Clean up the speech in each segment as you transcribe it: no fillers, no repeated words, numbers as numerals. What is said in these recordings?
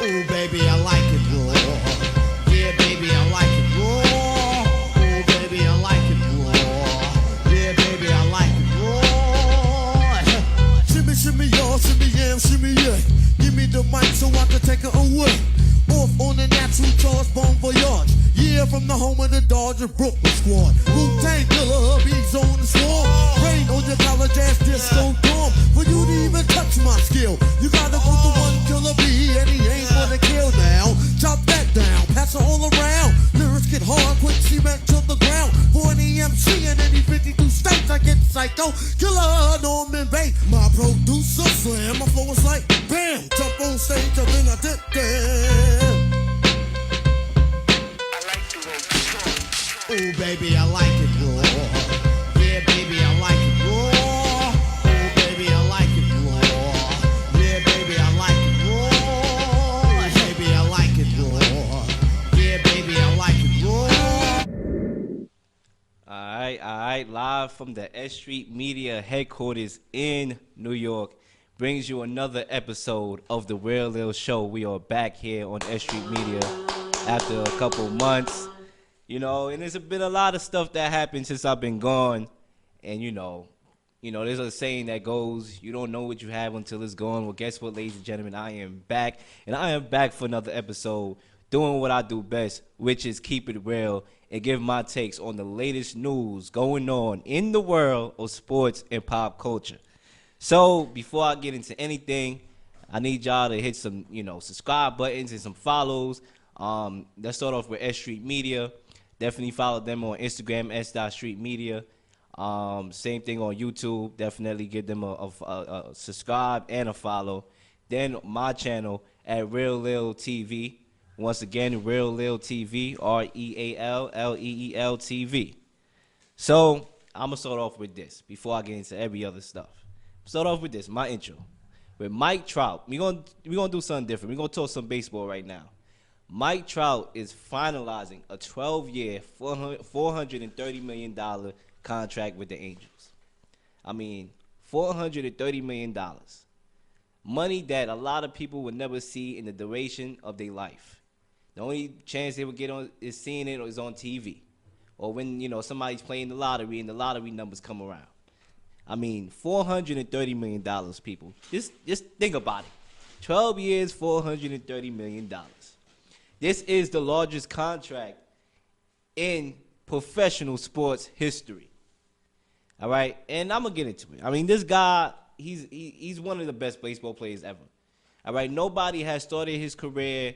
Ooh, baby, I like it raw. Yeah, baby, I like it raw. Ooh, baby, I like it raw. Yeah, baby, I like it raw. Shimmy, shimmy, y'all, shimmy, yam, shimmy, yeah. Give me the mic so I can take it away. Off on the natural charge, bon voyage. Yeah, from the home of the Dodger Brooklyn squad. Wu-Tang Killer, bees on the swarm. Rain on your college ass disco dorm. For you to even touch my skill, you gotta go to one killer bee, and he ain't gonna kill now. Chop that down, pass it all around. Lyrics get hard, quick cement to the ground. For any MC in any 52 states, I get psycho. Killer Norman Bates, my producer slam. My flow is like bam, jump on stage, and then I did that. Ooh, baby, I like it raw. Yeah, baby, I like it raw. Ooh, baby, I like it raw. Yeah, baby, I like it raw. Baby, I like it raw. Yeah, baby, I like it raw. All right, live from the S Street Media headquarters in New York, brings you another episode of the Real Leel Show. We are back here on S Street Media after a couple months. You know, and there's been a lot of stuff that happened since I've been gone. And, you know, there's a saying that goes, you don't know what you have until it's gone. Well, guess what, ladies and gentlemen? I am back. And I am back for another episode doing what I do best, which is keep it real and give my takes on the latest news going on in the world of sports and pop culture. So before I get into anything, I need y'all to hit some, subscribe buttons and some follows. Let's start off with S Street Media. Definitely follow them on Instagram, s.streetmedia. Same thing on YouTube. Definitely give them a subscribe and a follow. Then my channel at Real Leel TV. Once again, Real Leel TV, RealLeel TV. So I'm gonna start off with this before I get into every other stuff. Start off with this, my intro. With Mike Trout, we're gonna do something different. We're gonna talk some baseball right now. Mike Trout is finalizing a 12-year, $430 million contract with the Angels. I mean, $430 million. Money that a lot of people would never see in the duration of their life. The only chance they would get on is seeing it is on TV. Or when, somebody's playing the lottery and the lottery numbers come around. I mean, $430 million, people. Just think about it. 12 years, $430 million. This is the largest contract in professional sports history. All right? And I'm going to get into it. I mean, this guy, he's one of the best baseball players ever. All right? Nobody has started his career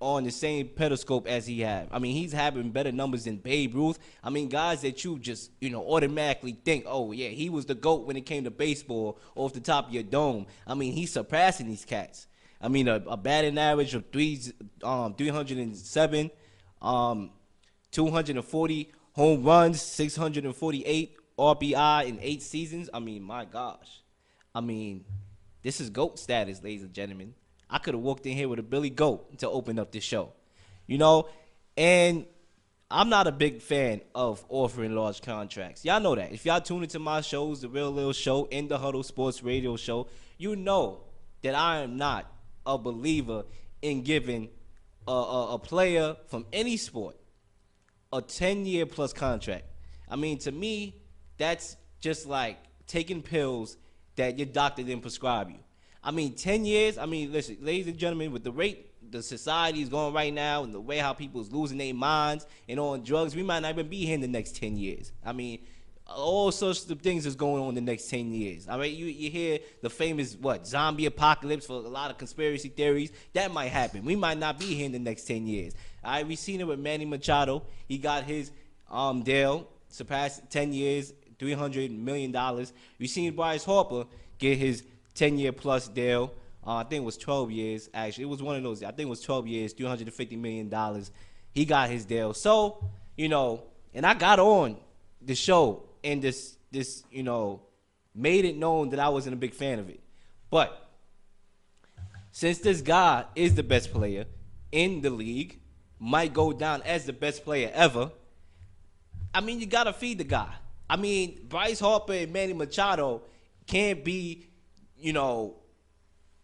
on the same pedestal as he had. I mean, he's having better numbers than Babe Ruth. I mean, guys that you just, automatically think, oh, yeah, he was the GOAT when it came to baseball off the top of your dome. I mean, he's surpassing these cats. I mean, a batting average of 307, 240 home runs, 648 RBI in 8 seasons. I mean, my gosh. I mean, this is GOAT status, ladies and gentlemen. I could have walked in here with a Billy Goat to open up this show. And I'm not a big fan of offering large contracts. Y'all know that. If y'all tune into my shows, the Real Leel Show, In the Huddle Sports Radio Show, you know that I am not a believer in giving a player from any sport a 10-year plus contract. I mean, to me, that's just like taking pills that your doctor didn't prescribe you. I mean, 10 years, listen, ladies and gentlemen, with the rate the society is going right now and the way how people is losing their minds and on drugs, we might not even be here in the next 10 years. I mean, all sorts of things is going on in the next 10 years. I mean, you hear the famous, zombie apocalypse for a lot of conspiracy theories. That might happen. We might not be here in the next 10 years. All right, we seen it with Manny Machado. He got his deal, surpassed 10 years, $300 million. We seen Bryce Harper get his 10-year plus deal. I think it was 12 years, actually. It was one of those. I think it was 12 years, $350 million. He got his deal. So, and I got on the show and this made it known that I wasn't a big fan of it. But since this guy is the best player in the league, might go down as the best player ever, I mean, you got to feed the guy. I mean, Bryce Harper and Manny Machado can't be,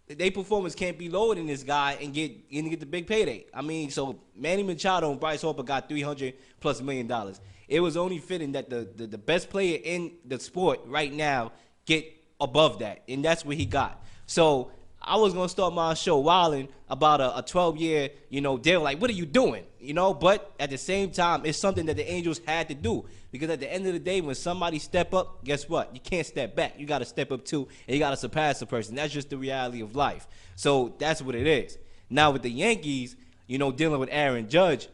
their performance can't be lower than this guy and get the big payday. I mean, so Manny Machado and Bryce Harper got $300+ million. It was only fitting that the best player in the sport right now get above that, and that's what he got. So I was gonna start my show wilding about a 12-year, deal. Like, what are you doing? But at the same time, it's something that the Angels had to do, because at the end of the day, when somebody step up, guess what? You can't step back. You got to step up too, and you got to surpass the person. That's just the reality of life. So that's what it is. Now with the Yankees, dealing with Aaron Judge,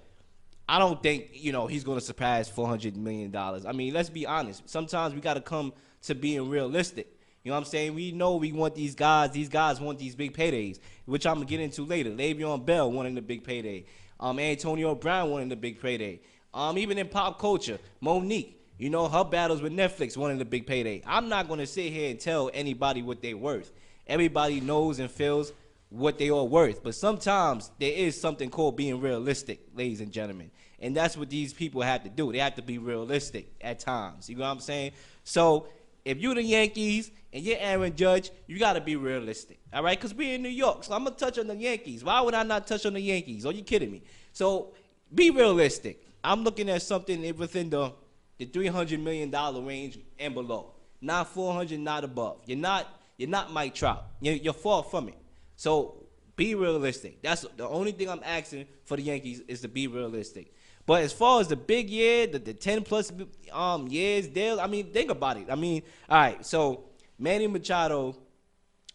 I don't think he's gonna surpass $400 million. I mean, let's be honest. Sometimes we got to come to being realistic. You know what I'm saying? We know we want these guys. These guys want these big paydays, which I'm going to get into later. Le'Veon Bell wanting the big payday. Antonio Brown wanting the big payday. Even in pop culture, Monique, her battles with Netflix wanting the big payday. I'm not going to sit here and tell anybody what they're worth. Everybody knows and feels what they are worth. But sometimes there is something called being realistic, ladies and gentlemen. And that's what these people have to do. They have to be realistic at times. You know what I'm saying? So if you're the Yankees and you're Aaron Judge, you got to be realistic, all right? Because we're in New York, so I'm going to touch on the Yankees. Why would I not touch on the Yankees? Are you kidding me? So be realistic. I'm looking at something within the $300 million range and below. Not 400, not above. You're not Mike Trout. You're far from it. So be realistic. That's the only thing I'm asking for the Yankees, is to be realistic. But as far as the big year, the 10+ years deal, I mean, think about it. I mean, all right, so Manny Machado,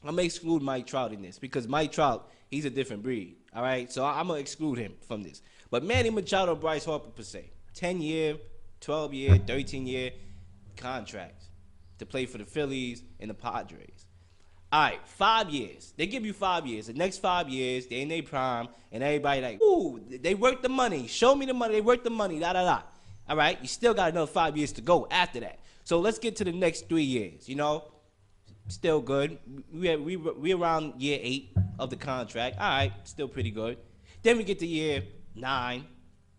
I'm going to exclude Mike Trout in this, because Mike Trout, he's a different breed, all right? So I'm going to exclude him from this. But Manny Machado, Bryce Harper, per se, 10-year, 12-year, 13-year contracts to play for the Phillies and the Padres. All right, 5 years. They give you 5 years. The next 5 years, they're in their prime, and everybody like, ooh, they worth the money. Show me the money. They worth the money, da-da-da. All right, you still got another 5 years to go after that. So let's get to the next 3 years, Still good. We around year 8 of the contract. All right, still pretty good. Then we get to year 9,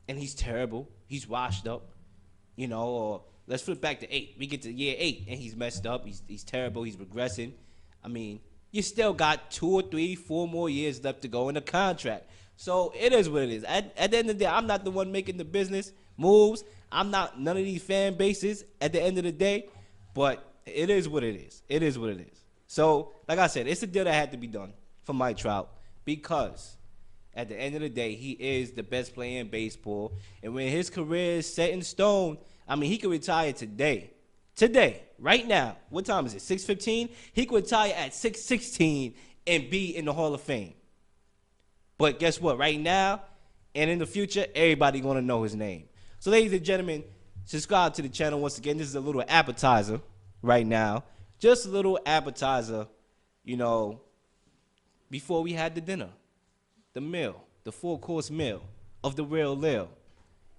and he's terrible. He's washed up, or let's flip back to 8. We get to year 8, and he's messed up. He's terrible. He's regressing. I mean, you still got 2 or 3, 4 more years left to go in the contract. So it is what it is. At the end of the day, I'm not the one making the business moves. I'm not none of these fan bases at the end of the day. But it is what it is. It is what it is. So, like I said, it's a deal that had to be done for Mike Trout, because at the end of the day, he is the best player in baseball. And when his career is set in stone, I mean, he could retire today. Today, right now. What time is it? 6:15? He could retire at 6:16 and be in the Hall of Fame. But guess what? Right now and in the future, everybody going to know his name. So, ladies and gentlemen, subscribe to the channel once again. This is a little appetizer right now. Just a little appetizer, before we had the dinner, the meal, the 4-course meal of the Real Leel.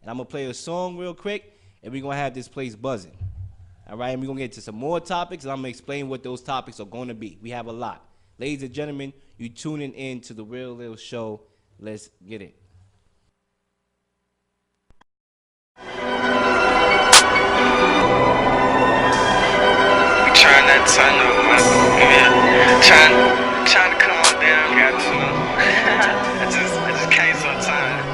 And I'm going to play a song real quick, and we're going to have this place buzzing. All right, and we're going to get to some more topics, and I'm going to explain what those topics are going to be. We have a lot. Ladies and gentlemen, you tuning in to the Real Leel Show. Let's get it. Trying not to turn up, man. Trying to come on down, got to. I just can't sometimes.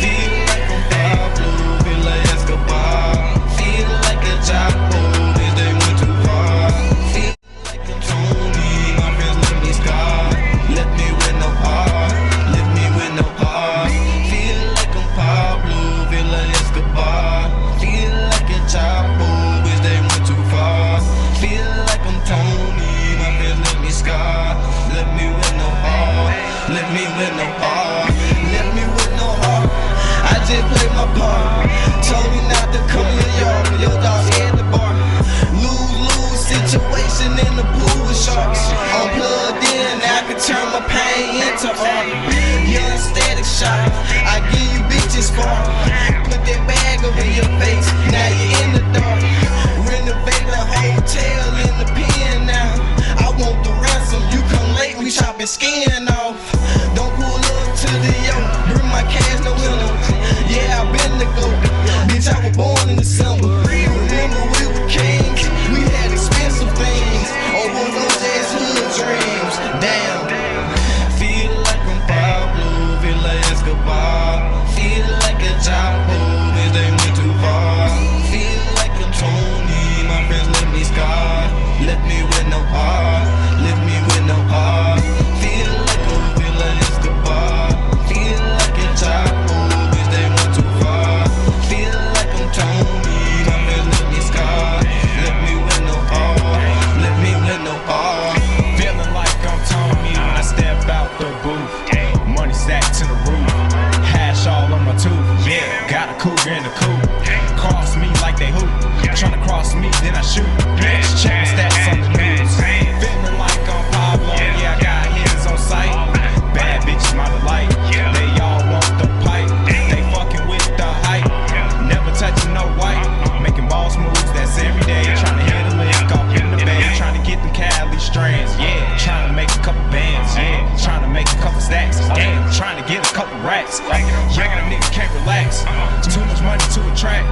Feel like I'm Pablo, feel like Escobar. Feel like a Chapo, if they went too far. Feel like a Tony, my friends let me scar. Let me with no heart, let me with no heart. Feel like I'm Pablo, feel like Escobar. Feel like a Chapo, if they went too far. Feel like I'm Tony, my friends let me scar. Let me with no heart, let me with no heart, let me with no heart. I just play my part. Told me not to come to your dog at the bar. Lose situation in the pool with sharks. I'm plugged in, I can turn my pain into art. Young static shot, I give you bitches spark. Put that bag over your face, now you're in the dark. Renovate the hotel in the pen now. I want the ransom, you come late, we chopping skin off. Don't pull up to the yoke, bring my cash, no window. Yeah, I've been the GOAT, bitch, I was born in December. Remember we were kings, we had expensive things. Over those ass hood dreams, Damn. Feel like I'm Pablo, feel like Escobar. Feel like a Chapo, bitch, they went too far. Feel like a Tony, my friends let me scar. Left me with no heart, left me with no heart. Feel like Escobar. Feel like a Chapo, bitch, they went too far. Feel like I'm Tony, my friends let me scar. Left me with no heart, left me with no heart. Feeling like I'm Tony when I step out the booth. Money stacked to the roof, hash all on my tooth. Yeah, got a cougar in the coop. Cross me like they hoop. Tryna cross me, then I shoot. Bitch, check my stats on the news. Feeling like I'm Pablo. Yeah, I got hands on sight. Bad bitches, my delight. They all want the pipe. They fucking with the hype. Never touching no white. Making boss moves, that's every day. Tryna hit a lick off in the bay. Tryna get them Cali strands. Yeah, tryna make a couple bands. Yeah, tryna make a couple stacks. Damn, tryna get a couple racks. Young niggas can't relax. Too much money to attract.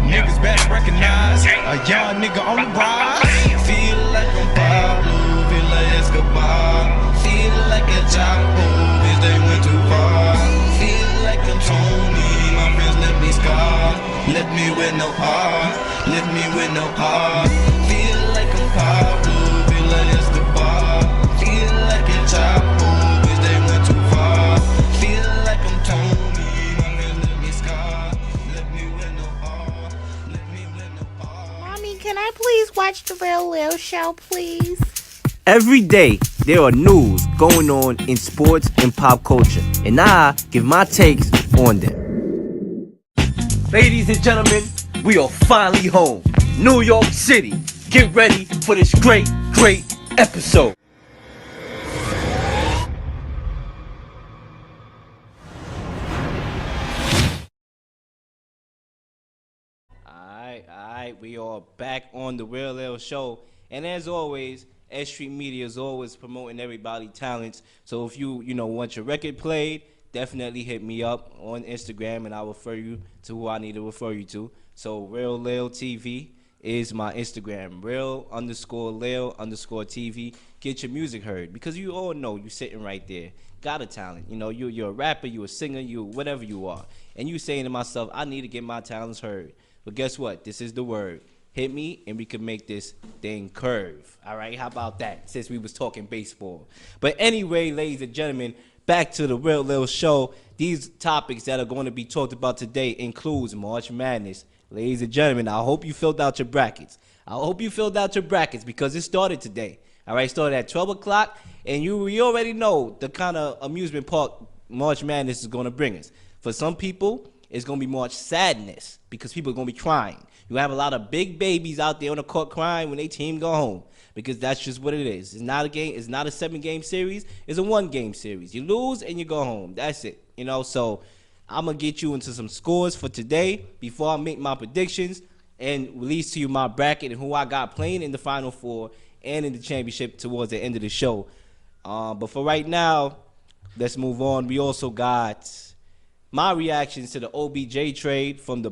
Niggas better recognize a young nigga on the rise. Feel like I'm Pablo, feel like Escobar. Feel like a Chapo, bitch, they went too far. Feel like I'm Tony, my friends left me scar. Left me with no heart, left me with no heart. Feel like I'm Pablo, feel like Escobar. Feel like a Chapo, bitch, they went too far. Feel like I'm Tony, my friends left me scar. Left me with no heart, left me with no heart. Mommy, can I please watch the Real Leel Show, please? Every day, there are news going on in sports and pop culture, and I give my takes on them. Ladies and gentlemen, we are finally home. New York City. Get ready for this great episode. Alright, we are back on the Real Leel Show. And as always, S Street Media is always promoting everybody's talents. So if you want your record played, definitely hit me up on Instagram and I'll refer you to who I need to refer you to. So Real Leel TV is my Instagram. Real_Leel_TV. Get your music heard. Because you all know you're sitting right there. Got a talent. You're a rapper, you're a singer, you whatever you are. And you saying to myself, I need to get my talents heard. But guess what? This is the word. Hit me and we can make this thing curve. All right, how about that? Since we was talking baseball. But anyway, ladies and gentlemen, back to the Real Leel Show. These topics that are going to be talked about today includes March Madness. Ladies and gentlemen, I hope you filled out your brackets. Because it started today. All right, started at 12 o'clock, and we already know the kind of amusement park March Madness is going to bring us. For some people, it's going to be March Sadness because people are going to be crying. You have a lot of big babies out there on the court crying when their team go home because that's just what it is. It's not a game. It's not a 7-game series. It's a 1-game series. You lose and you go home. That's it. So I'm going to get you into some scores for today before I make my predictions and release to you my bracket and who I got playing in the Final Four and in the championship towards the end of the show. But for right now, let's move on. We also got my reactions to the OBJ trade from the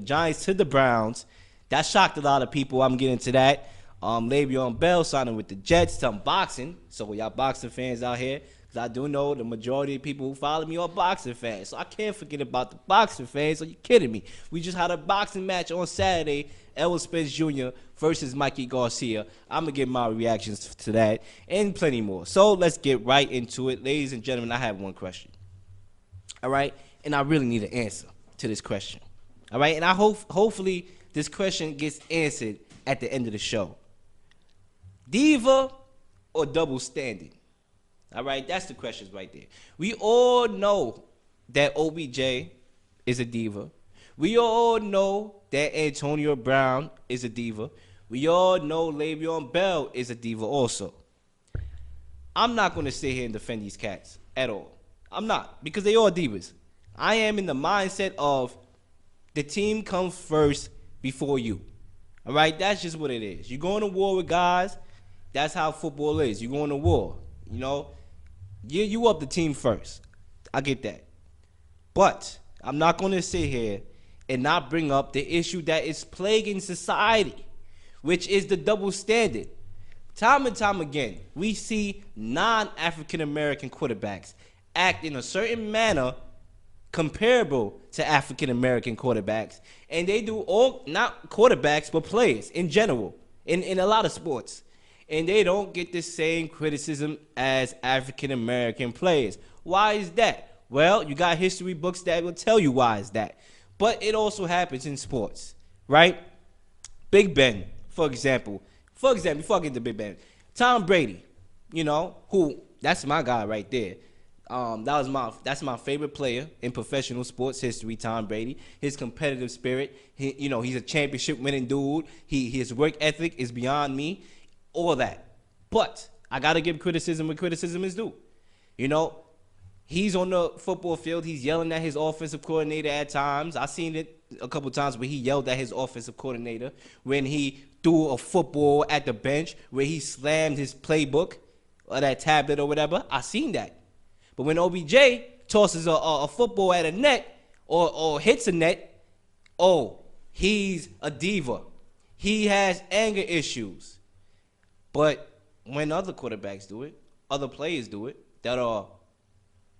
Giants to the Browns. That shocked a lot of people. I'm getting to that. Le'Veon Bell signing with the Jets. Some boxing. So y'all boxing fans out here, because I do know the majority of people who follow me are boxing fans. So I can't forget about the boxing fans. Are you kidding me? We just had a boxing match on Saturday. Errol Spence Jr. versus Mikey Garcia. I'm going to give my reactions to that and plenty more. So let's get right into it. Ladies and gentlemen, I have one question. All right? And I really need an answer to this question. All right? And I hopefully this question gets answered at the end of the show. Diva or double standard? All right? That's the questions right there. We all know that OBJ is a diva. We all know that Antonio Brown is a diva. We all know Le'Veon Bell is a diva also. I'm not going to sit here and defend these cats at all. I'm not, because they all divas. I am in the mindset of the team comes first before you. All right? That's just what it is. You're going to war with guys. That's how football is. You're going to war. You up the team first. I get that. But I'm not going to sit here and not bring up the issue that is plaguing society, which is the double standard. Time and time again, we see non-African American quarterbacks act in a certain manner comparable to African American quarterbacks, and they do all, not quarterbacks but players in general in a lot of sports, and they don't get the same criticism as African American players. Why is that? Well, you got history books that will tell you why is that, but it also happens in sports, right? Big Ben, for example, before I get to Big Ben, Tom Brady, you know, that's my guy right there. That's my favorite player in professional sports history, Tom Brady. His competitive spirit, he's a championship winning dude. His work ethic is beyond me, all that. But I gotta give criticism where criticism is due. You know, he's on the football field. He's yelling at his offensive coordinator at times. I seen it a couple times where he yelled at his offensive coordinator when he threw a football at the bench, where he slammed his playbook or that tablet or whatever. I seen that. But when OBJ tosses a football at a net or hits a net, he's a diva. He has anger issues. But when other quarterbacks do it, other players do it, that are,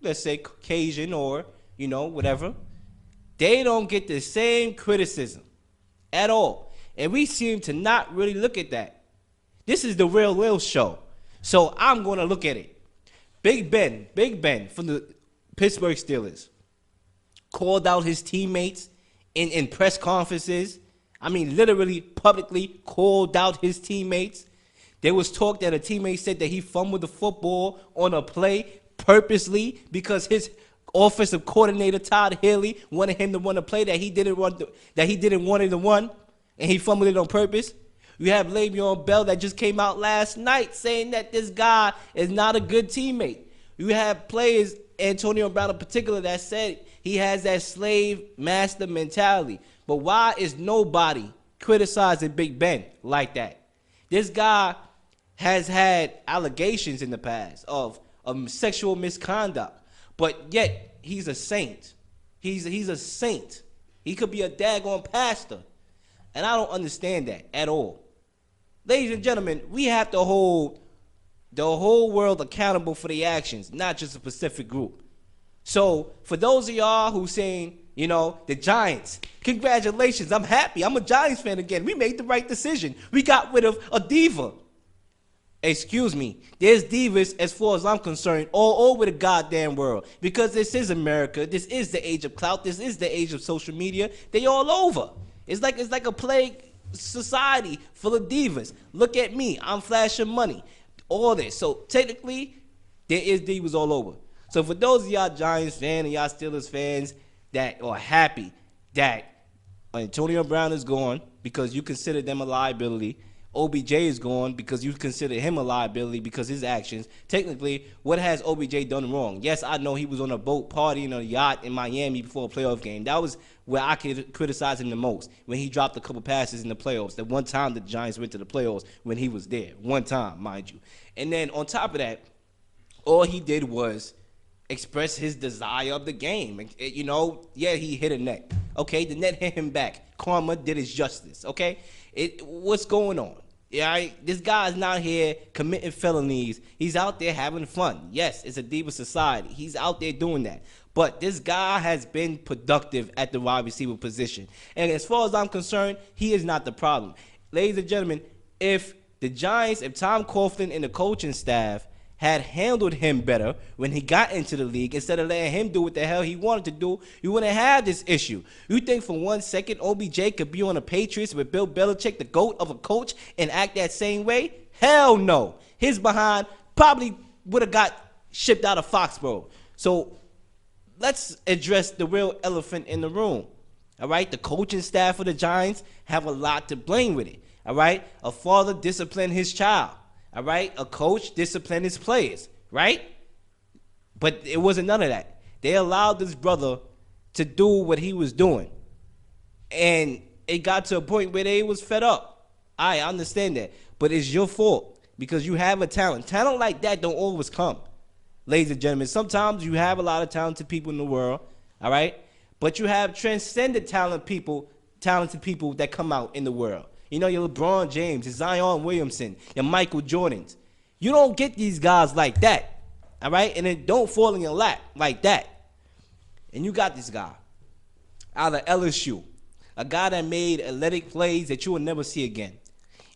let's say, Caucasian or, whatever, they don't get the same criticism at all. And we seem to not really look at that. This is the Real Leel Show. So I'm going to look at it. Big Ben from the Pittsburgh Steelers called out his teammates in press conferences. I mean, literally publicly called out his teammates. There was talk that a teammate said that he fumbled the football on a play purposely because his offensive coordinator Todd Haley wanted him to run a play that he didn't want him to run, and he fumbled it on purpose. You have Le'Veon Bell that just came out last night saying that this guy is not a good teammate. You have players, Antonio Brown in particular, that said he has that slave master mentality. But why is nobody criticizing Big Ben like that? This guy has had allegations in the past of sexual misconduct, but yet he's a saint. He's a saint. He could be a daggone pastor. And I don't understand that at all. Ladies and gentlemen, we have to hold the whole world accountable for the actions, not just a specific group. So for those of y'all who saying, the Giants, congratulations, I'm happy. I'm a Giants fan again. We made the right decision. We got rid of a diva. Excuse me. There's divas, as far as I'm concerned, all over the goddamn world. Because this is America. This is the age of clout. This is the age of social media. They all over. It's like a plague society full of divas. Look at me. I'm flashing money. All this. So technically, there is divas all over. So for those of y'all Giants fans and y'all Steelers fans that are happy that Antonio Brown is gone because you consider them a liability, OBJ is gone because you consider him a liability because his actions. Technically, what has OBJ done wrong? Yes, I know he was on a boat partying on a yacht in Miami before a playoff game. That was where I could criticize him the most, when he dropped a couple passes in the playoffs. The one time the Giants went to the playoffs when he was there. One time, mind you. And then on top of that, all he did was express his desire of the game. Yeah, he hit a net. Okay, the net hit him back. Karma did his justice. Okay, what's going on? Yeah, this guy's not here committing felonies. He's out there having fun. Yes, it's a diva society. He's out there doing that. But this guy has been productive at the wide receiver position. And as far as I'm concerned, he is not the problem. Ladies and gentlemen, if Tom Coughlin and the coaching staff had handled him better when he got into the league, instead of letting him do what the hell he wanted to do, you wouldn't have this issue. You think for 1 second OBJ could be on the Patriots with Bill Belichick, the GOAT of a coach, and act that same way? Hell no. His behind probably would have got shipped out of Foxborough. So let's address the real elephant in the room. All right? The coaching staff of the Giants have a lot to blame with it. All right? A father disciplined his child. All right? A coach disciplined his players, right? But it wasn't none of that. They allowed this brother to do what he was doing. And it got to a point where they was fed up. I understand that. But it's your fault because you have a talent. Talent like that don't always come, ladies and gentlemen. Sometimes you have a lot of talented people in the world, all right? But you have transcendent talented people that come out in the world. You know, your LeBron James, your Zion Williamson, your Michael Jordans. You don't get these guys like that, all right? And then don't fall in your lap like that. And you got this guy out of LSU, a guy that made athletic plays that you will never see again.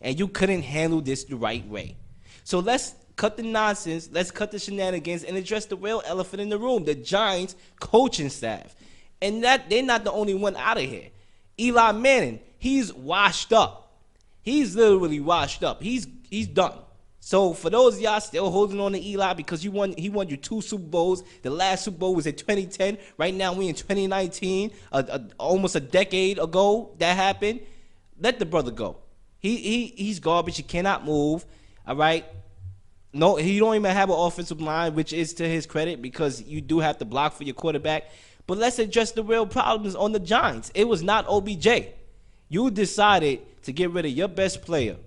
And you couldn't handle this the right way. So let's cut the nonsense, let's cut the shenanigans, and address the real elephant in the room, the Giants coaching staff. And that they're not the only one out of here. Eli Manning, he's washed up. He's literally washed up. He's done. So for those of y'all still holding on to Eli because he won you 2 Super Bowls. The last Super Bowl was in 2010. Right now we in 2019. Almost a decade ago that happened. Let the brother go. He's garbage. He cannot move. All right. No, he don't even have an offensive line, which is to his credit because you do have to block for your quarterback. But let's address the real problems on the Giants. It was not OBJ. You decided to get rid of your best player,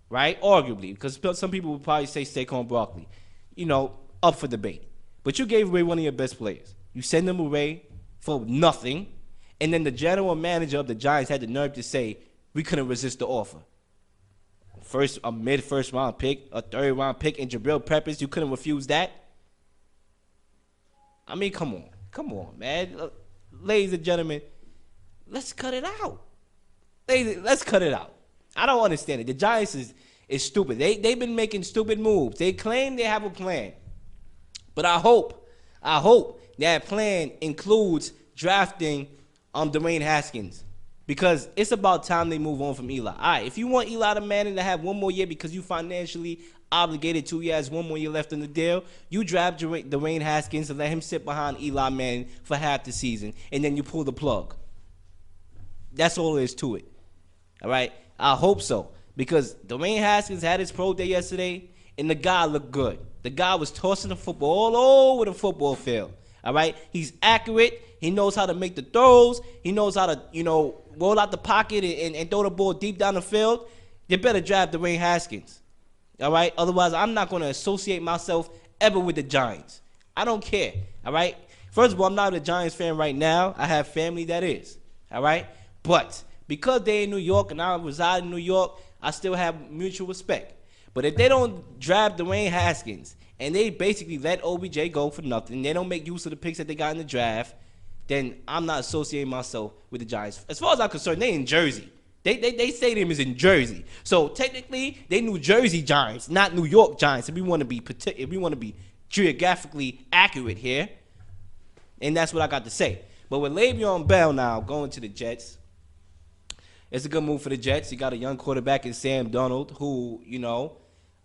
right? Arguably, because some people would probably say Saquon Barkley, you know, up for debate. But you gave away one of your best players. You send him away for nothing, and then the general manager of the Giants had the nerve to say, we couldn't resist the offer. A mid-first round pick, a third-round pick, and Jabril Peppers, you couldn't refuse that? I mean, come on, man. Ladies and gentlemen, let's cut it out. Let's cut it out. I don't understand it. The Giants is stupid. They've been making stupid moves. They claim they have a plan. But I hope that plan includes drafting Dwayne Haskins. Because it's about time they move on from Eli. All right, if you want Eli the Manning to have one more year because you financially obligated to, he has one more year left in the deal, you draft Dwayne Haskins and let him sit behind Eli Manning for half the season, and then you pull the plug. That's all there is to it. All right? I hope so. Because Dwayne Haskins had his pro day yesterday, and the guy looked good. The guy was tossing the football all over the football field. All right? He's accurate. He knows how to make the throws. He knows how to, roll out the pocket and throw the ball deep down the field. You better draft Dwayne Haskins. All right? Otherwise, I'm not going to associate myself ever with the Giants. I don't care. All right? First of all, I'm not a Giants fan right now. I have family that is. All right? But because they're in New York and I reside in New York, I still have mutual respect. But if they don't draft Dwayne Haskins and they basically let OBJ go for nothing, they don't make use of the picks that they got in the draft, then I'm not associating myself with the Giants. As far as I'm concerned, they in Jersey. They stadium is in Jersey. So technically, they New Jersey Giants, not New York Giants. If we want to be geographically accurate here, and that's what I got to say. But with Le'Veon Bell now going to the Jets, it's a good move for the Jets. You got a young quarterback in Sam Darnold, who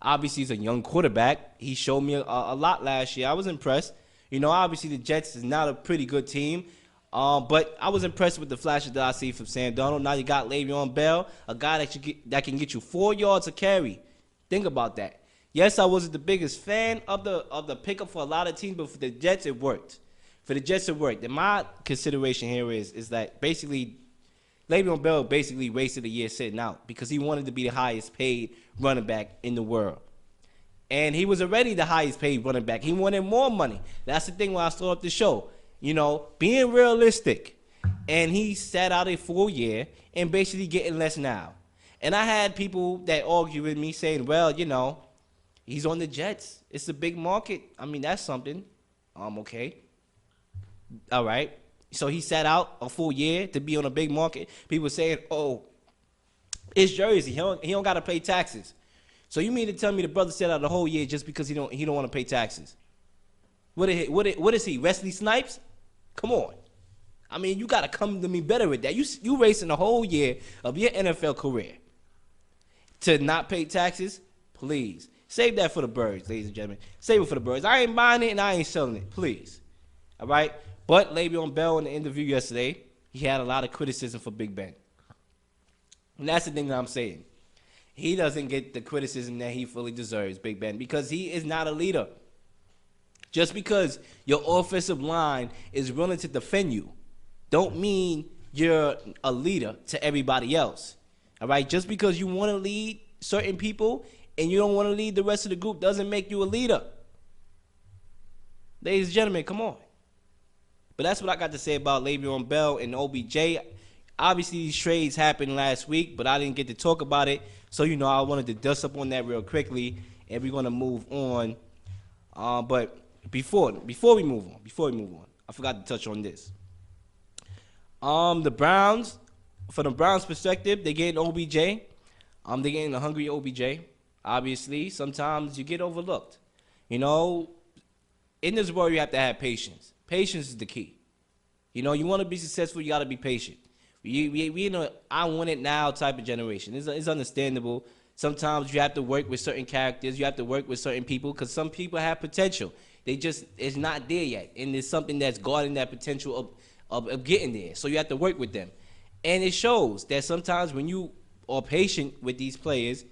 obviously is a young quarterback. He showed me a lot last year. I was impressed. Obviously the Jets is not a pretty good team, but I was impressed with the flashes that I see from Sam Darnold. Now you got Le'Veon Bell, a guy that can get you 4 yards a carry. Think about that. Yes, I wasn't the biggest fan of the pickup for a lot of teams, but for the Jets it worked. For the Jets it worked. And my consideration here is that basically Le'Veon Bell basically wasted a year sitting out because he wanted to be the highest paid running back in the world. And he was already the highest paid running back. He wanted more money. That's the thing when I started the show. Being realistic. And he sat out a full year and basically getting less now. And I had people that argue with me saying, well, he's on the Jets. It's a big market. I mean, that's something. Okay. All right. So he sat out a full year to be on a big market. People saying, oh, it's Jersey. He don't got to pay taxes. So you mean to tell me the brother sat out the whole year just because he don't want to pay taxes? What is he, Wesley Snipes? Come on. I mean, you got to come to me better with that. You racing the whole year of your NFL career to not pay taxes? Please. Save that for the birds, ladies and gentlemen. Save it for the birds. I ain't buying it and I ain't selling it. Please. All right? But Le'Veon Bell in the interview yesterday, he had a lot of criticism for Big Ben. And that's the thing that I'm saying. He doesn't get the criticism that he fully deserves, Big Ben, because he is not a leader. Just because your offensive line is willing to defend you don't mean you're a leader to everybody else. All right? Just because you want to lead certain people and you don't want to lead the rest of the group doesn't make you a leader. Ladies and gentlemen, come on. But that's what I got to say about Le'Veon Bell and OBJ. obviously these trades happened last week, but I didn't get to talk about it. So, I wanted to dust up on that real quickly, and we're going to move on. But before we move on, I forgot to touch on this. The Browns, from the Browns' perspective, they getting OBJ. They're getting a hungry OBJ. Obviously, sometimes you get overlooked. In this world, you have to have patience. Patience is the key. You want to be successful, you got to be patient. We in a I want it now type of generation. It's understandable. Sometimes you have to work with certain characters. You have to work with certain people because some people have potential. It's not there yet. And it's something that's guarding that potential of getting there. So you have to work with them. And it shows that sometimes when you are patient with these players,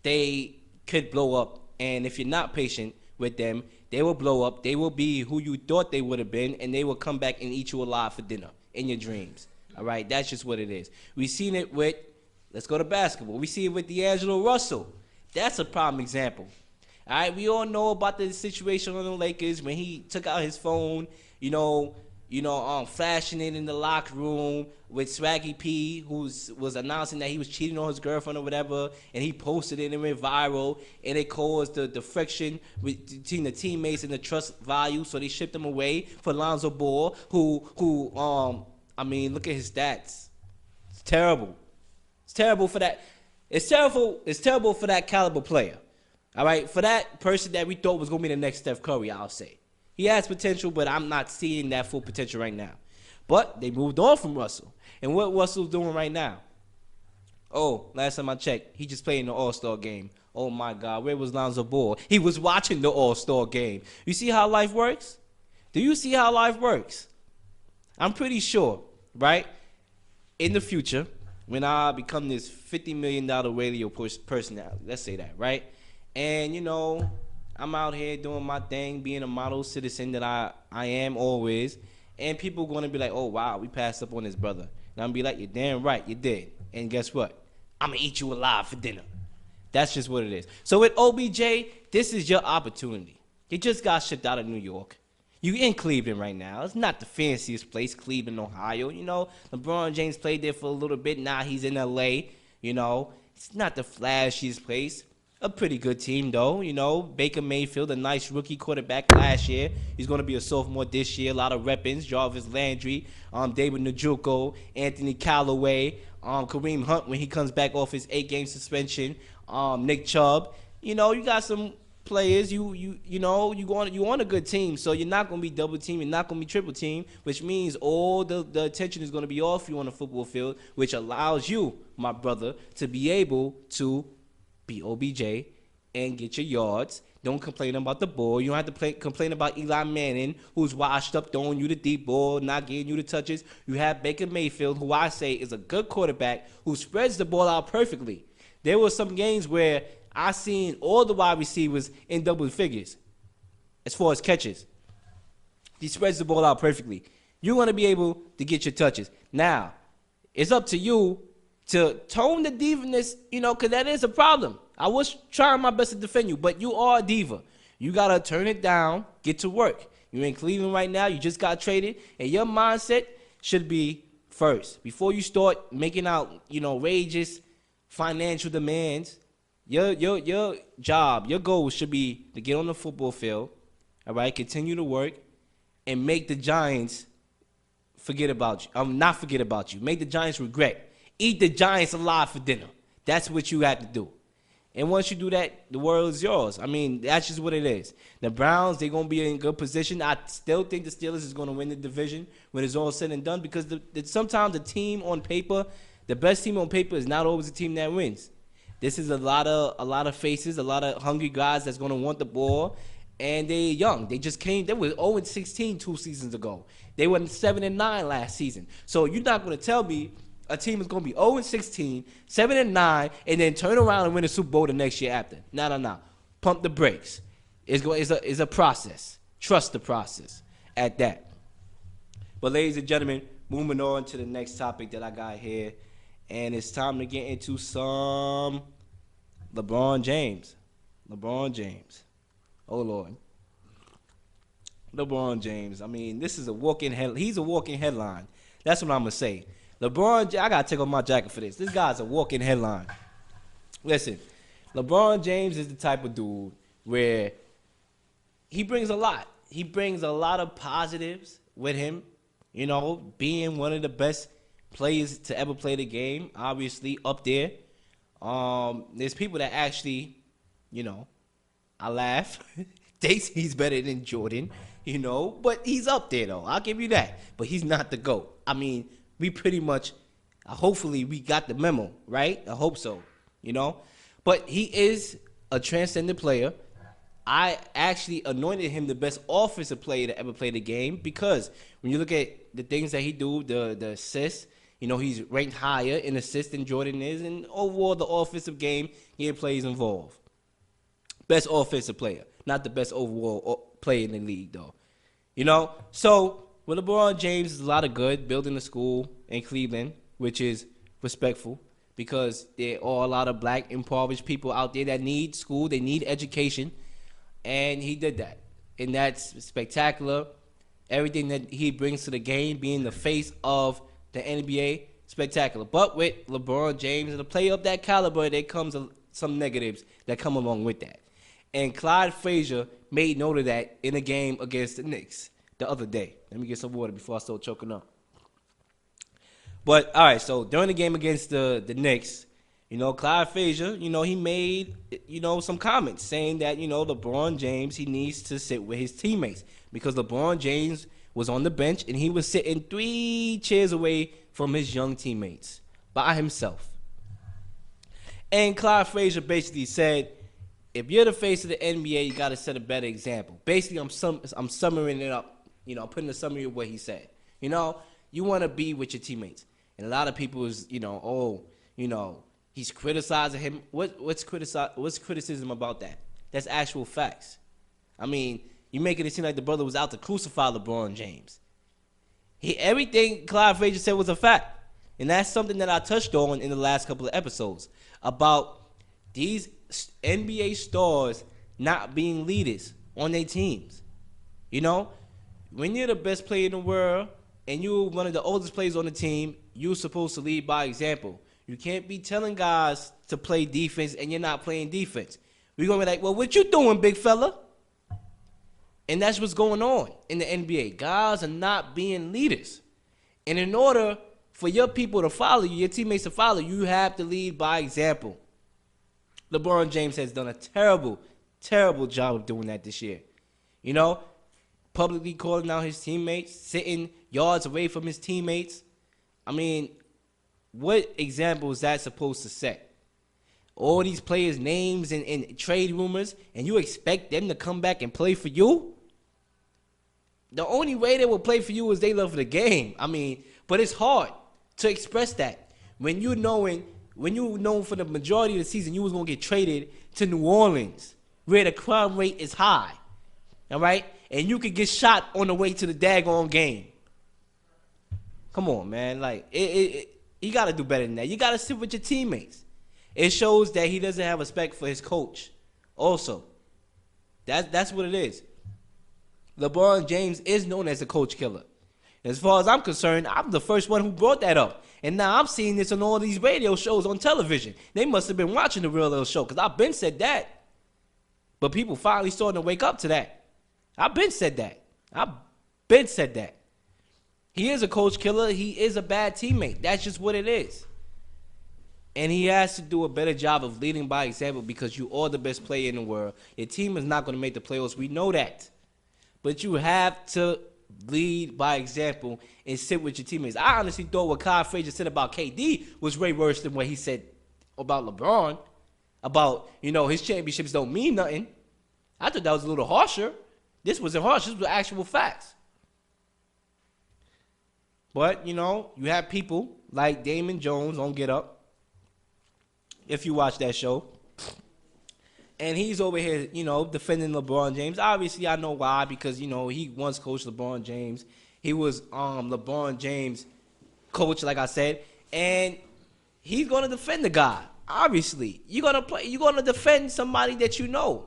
they could blow up. And if you're not patient with them, they will blow up. They will be who you thought they would have been, and they will come back and eat you alive for dinner in your dreams. All right? That's just what it is. We've seen it with, let's go to basketball. We see it with D'Angelo Russell. That's a prime example. All right? We all know about the situation on the Lakers when he took out his phone, flashing it in the locker room with Swaggy P, who was announcing that he was cheating on his girlfriend or whatever, and he posted it and it went viral, and it caused the friction between the teammates and the trust value, so they shipped him away for Lonzo Ball, who look at his stats. It's terrible. It's terrible for that. It's terrible for that caliber player. All right, for that person that we thought was gonna be the next Steph Curry, I'll say. He has potential, but I'm not seeing that full potential right now. But they moved on from Russell. And what Russell's doing right now? Oh, last time I checked, he just played in the All-Star game. Oh, my God, where was Lonzo Ball? He was watching the All-Star game. You see how life works? Do you see how life works? I'm pretty sure, right, in the future, when I become this $50 million radio personality, let's say that, right? And, I'm out here doing my thing, being a model citizen that I am always. And people are going to be like, oh, wow, we passed up on this brother. And I'm going to be like, you're damn right, you did. And guess what? I'm going to eat you alive for dinner. That's just what it is. So with OBJ, this is your opportunity. You just got shipped out of New York. You in Cleveland right now. It's not the fanciest place, Cleveland, Ohio. LeBron James played there for a little bit. Now he's in L.A. It's not the flashiest place. A pretty good team, though. Baker Mayfield, a nice rookie quarterback last year. He's going to be a sophomore this year. A lot of weapons. Jarvis Landry, David Njoku, Anthony Callaway, Kareem Hunt when he comes back off his 8-game suspension, Nick Chubb. You got some players. You on a good team, so you're not going to be double team. You're not going to be triple team, which means all the attention is going to be off you on the football field, which allows you, my brother, to be able to be OBJ and get your yards. Don't complain about the ball. You don't have to complain about Eli Manning, who's washed up, throwing you the deep ball, not getting you the touches. You have Baker Mayfield, who I say is a good quarterback, who spreads the ball out perfectly. There were some games where I seen all the wide receivers in double figures as far as catches. He spreads the ball out perfectly. You're going to be able to get your touches. Now, it's up to you to tone the divaness, because that is a problem. I was trying my best to defend you, but you are a diva. You got to turn it down, get to work. You're in Cleveland right now. You just got traded, and your mindset should be first. Before you start making out, outrageous financial demands, your job, your goal should be to get on the football field, all right, continue to work, and make the Giants forget about you. Not forget about you. Make the Giants regret. Eat the Giants alive for dinner. That's what you have to do. And once you do that, the world is yours. That's just what it is. The Browns, they're going to be in good position. I still think the Steelers is going to win the division when it's all said and done, because sometimes the team on paper, the best team on paper is not always the team that wins. This is a lot of faces, a lot of hungry guys that's going to want the ball, and they're young. They were 0-16 2 seasons ago. They were 7-9 last season. So you're not going to tell me a team is going to be 0-16, 7-9, and then turn around and win a Super Bowl the next year after. No. Pump the brakes. It's a process. Trust the process at that. But ladies and gentlemen, moving on to the next topic that I got here, and it's time to get into some LeBron James. Oh, Lord. LeBron James. This is he's a walking headline. That's what I'm going to say. LeBron, I gotta take off my jacket for this. This guy's a walking headline. Listen, LeBron James is the type of dude where he brings a lot. He brings a lot of positives with him. You know, being one of the best players to ever play the game, obviously up there. There's people that actually, you know, I laugh. They say he's better than Jordan, you know, but he's up there though. I'll give you that. But he's not the GOAT. I mean, we pretty much, hopefully we got the memo, right? I hope so, you know. But he is a transcendent player. I actually anointed him the best offensive player to ever play the game because when you look at the things that he do, the assists, you know, he's ranked higher in assists than Jordan is, and overall the offensive game, he plays involved. Best offensive player, not the best overall player in the league, though. You know, so with LeBron James, is a lot of good building a school in Cleveland, which is respectful because there are a lot of black impoverished people out there that need school, they need education, and he did that, and that's spectacular. Everything that he brings to the game, being the face of the NBA, spectacular. But with LeBron James and a player of that caliber, there comes some negatives that come along with that. And Clyde Frazier made note of that in a game against the Knicks the other day. Let me get some water before I start choking up. But, all right, so during the game against the Knicks, you know, Clyde Frazier, you know, he made, you know, some comments saying that, you know, LeBron James, he needs to sit with his teammates because LeBron James was on the bench and he was sitting 3 chairs away from his young teammates by himself. And Clyde Frazier basically said, if you're the face of the NBA, you got to set a better example. Basically, I'm summing it up, you know, putting a summary of what he said. You know, you want to be with your teammates. And a lot of people is, you know, oh, you know, he's criticizing him. What's criticism about that? That's actual facts. I mean, you making it seem like the brother was out to crucify LeBron James. Everything Clyde Frazier said was a fact. And that's something that I touched on in the last couple of episodes about these NBA stars not being leaders on their teams. You know, when you're the best player in the world and you're one of the oldest players on the team, you're supposed to lead by example. You can't be telling guys to play defense and you're not playing defense. We're going to be like, well, what you doing, big fella? And that's what's going on in the NBA. Guys are not being leaders. And in order for your people to follow you, your teammates to follow you, you have to lead by example. LeBron James has done a terrible, terrible job of doing that this year. You know, publicly calling out his teammates, sitting yards away from his teammates. I mean, what example is that supposed to set? All these players' names and trade rumors, and you expect them to come back and play for you? The only way they will play for you is they love the game. I mean, but it's hard to express that when you know for the majority of the season you was gonna get traded to New Orleans, where the crime rate is high, all right, and you could get shot on the way to the daggone game. Come on, man, like you gotta do better than that. You gotta sit with your teammates. It shows that he doesn't have respect for his coach. Also, that's what it is. LeBron James is known as a coach killer. As far as I'm concerned, I'm the first one who brought that up. And now I'm seeing this on all these radio shows on television. They must have been watching the Real Leel Show because I've been said that. But people finally starting to wake up to that. I've been said that. He is a coach killer. He is a bad teammate. That's just what it is. And he has to do a better job of leading by example because you are the best player in the world. Your team is not going to make the playoffs. We know that. But you have to lead by example and sit with your teammates. I honestly thought what Kyle Frazier said about KD was way worse than what he said about LeBron. About, you know, his championships don't mean nothing. I thought that was a little harsher. This wasn't harsh. This was actual facts. But, you know, you have people like Damon Jones on Get Up, if you watch that show. And he's over here, you know, defending LeBron James. Obviously, I know why, because, you know, he once coached LeBron James. He was LeBron James' coach, like I said. And he's going to defend the guy, obviously. You're going to defend somebody that you know,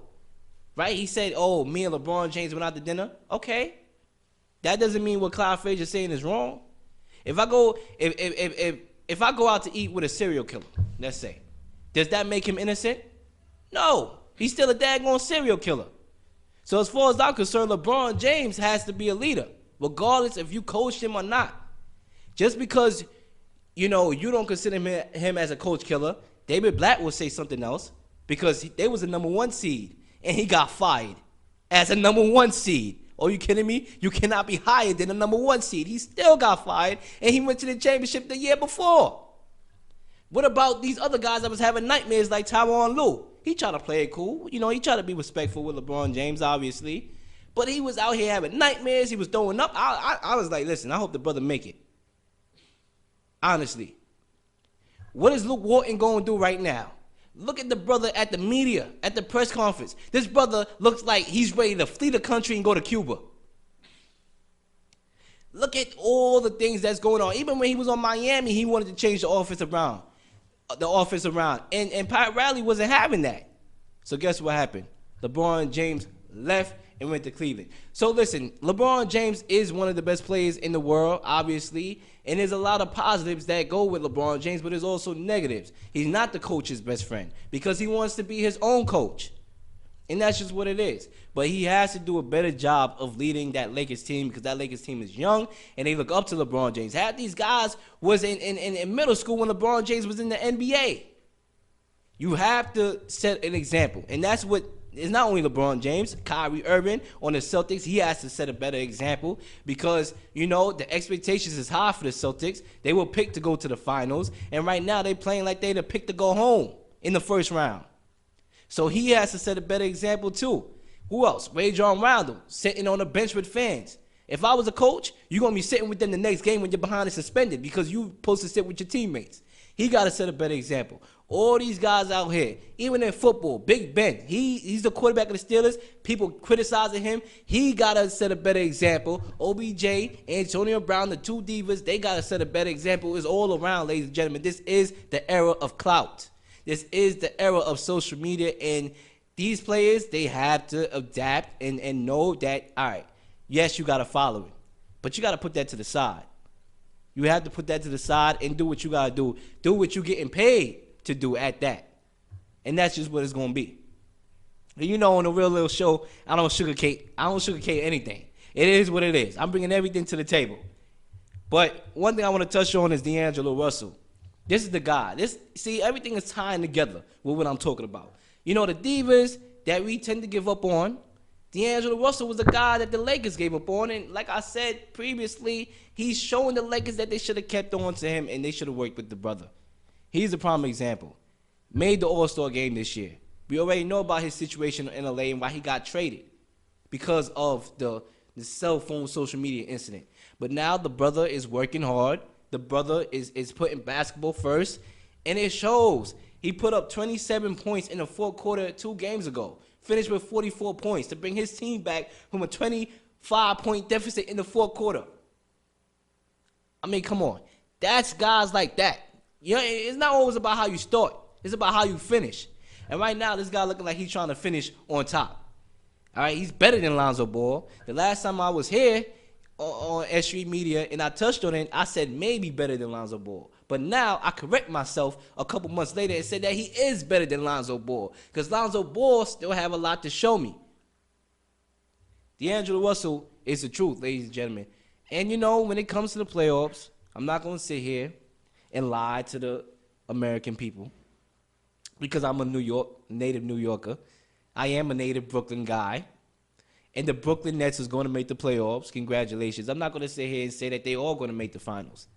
right? He said, oh, me and LeBron James went out to dinner. Okay. That doesn't mean what Clyde Frazier is saying is wrong. If I go out to eat with a serial killer, let's say, does that make him innocent? No, he's still a daggone serial killer. So as far as I'm concerned, LeBron James has to be a leader, regardless if you coach him or not. Just because, you don't consider him as a coach killer, David Blatt will say something else, because they was the number 1 seed, and he got fired as a number 1 seed. Are you kidding me? You cannot be higher than the number 1 seed. He still got fired, and he went to the championship the year before. What about these other guys that was having nightmares like Tyronn Lue? He tried to play it cool. He tried to be respectful with LeBron James, obviously. But he was out here having nightmares. He was throwing up. I was like, listen, I hope the brother make it. Honestly. What is Luke Walton going to do right now? Look at the brother at the media, at the press conference. This brother looks like he's ready to flee the country and go to Cuba. Look at all the things that's going on. Even when he was on Miami, he wanted to change the offense around. And Pat Riley wasn't having that. So guess what happened? LeBron James left and went to Cleveland. So listen, LeBron James is one of the best players in the world, obviously. And there's a lot of positives that go with LeBron James, but there's also negatives. He's not the coach's best friend because he wants to be his own coach. And that's just what it is. But he has to do a better job of leading that Lakers team because that Lakers team is young and they look up to LeBron James. Half these guys was in middle school when LeBron James was in the NBA. You have to set an example. And that's what it's not only LeBron James, Kyrie Irving on the Celtics. He has to set a better example because, the expectations is high for the Celtics. They were picked to go to the finals. And right now they playing like they the pick to go home in the first round. So he has to set a better example too. Who else? Ray John Rondo sitting on the bench with fans. If I was a coach, you're going to be sitting with them the next game when you're behind and suspended because you're supposed to sit with your teammates. He got to set a better example. All these guys out here, even in football, Big Ben, he's the quarterback of the Steelers. People criticizing him. He got to set a better example. OBJ, Antonio Brown, the two divas, they got to set a better example. It's all around, ladies and gentlemen. This is the era of clout. This is the era of social media, and these players, they have to adapt and know that, all right, yes, you got to follow it, but you got to put that to the side. You have to put that to the side and do what you got to do. Do what you're getting paid to do at that. And that's just what it's going to be. And on the Real Leel Show, I don't sugarcoat anything. It is what it is. I'm bringing everything to the table. But one thing I want to touch on is D'Angelo Russell. This is the guy. Everything is tying together with what I'm talking about. The divas that we tend to give up on, D'Angelo Russell was a guy that the Lakers gave up on. And like I said previously, he's showing the Lakers that they should have kept on to him and they should have worked with the brother. He's a prime example. Made the All-Star game this year. We already know about his situation in LA and why he got traded because of the cell phone social media incident. But now the brother is working hard. The brother is putting basketball first, and it shows. He put up 27 points in the fourth quarter 2 games ago, finished with 44 points to bring his team back from a 25-point deficit in the fourth quarter. I mean, come on. That's guys like that. It's not always about how you start. It's about how you finish. And right now, this guy looking like he's trying to finish on top. All right, he's better than Lonzo Ball. The last time I was here on S Street Media and I touched on it, I said maybe better than Lonzo Ball. But now I correct myself a couple months later and said that he is better than Lonzo Ball because Lonzo Ball still have a lot to show me. D'Angelo Russell is the truth, ladies and gentlemen. And when it comes to the playoffs, I'm not going to sit here and lie to the American people because I'm a native New Yorker. I am a native Brooklyn guy. And the Brooklyn Nets is going to make the playoffs. Congratulations. I'm not going to sit here and say that they're all going to make the finals.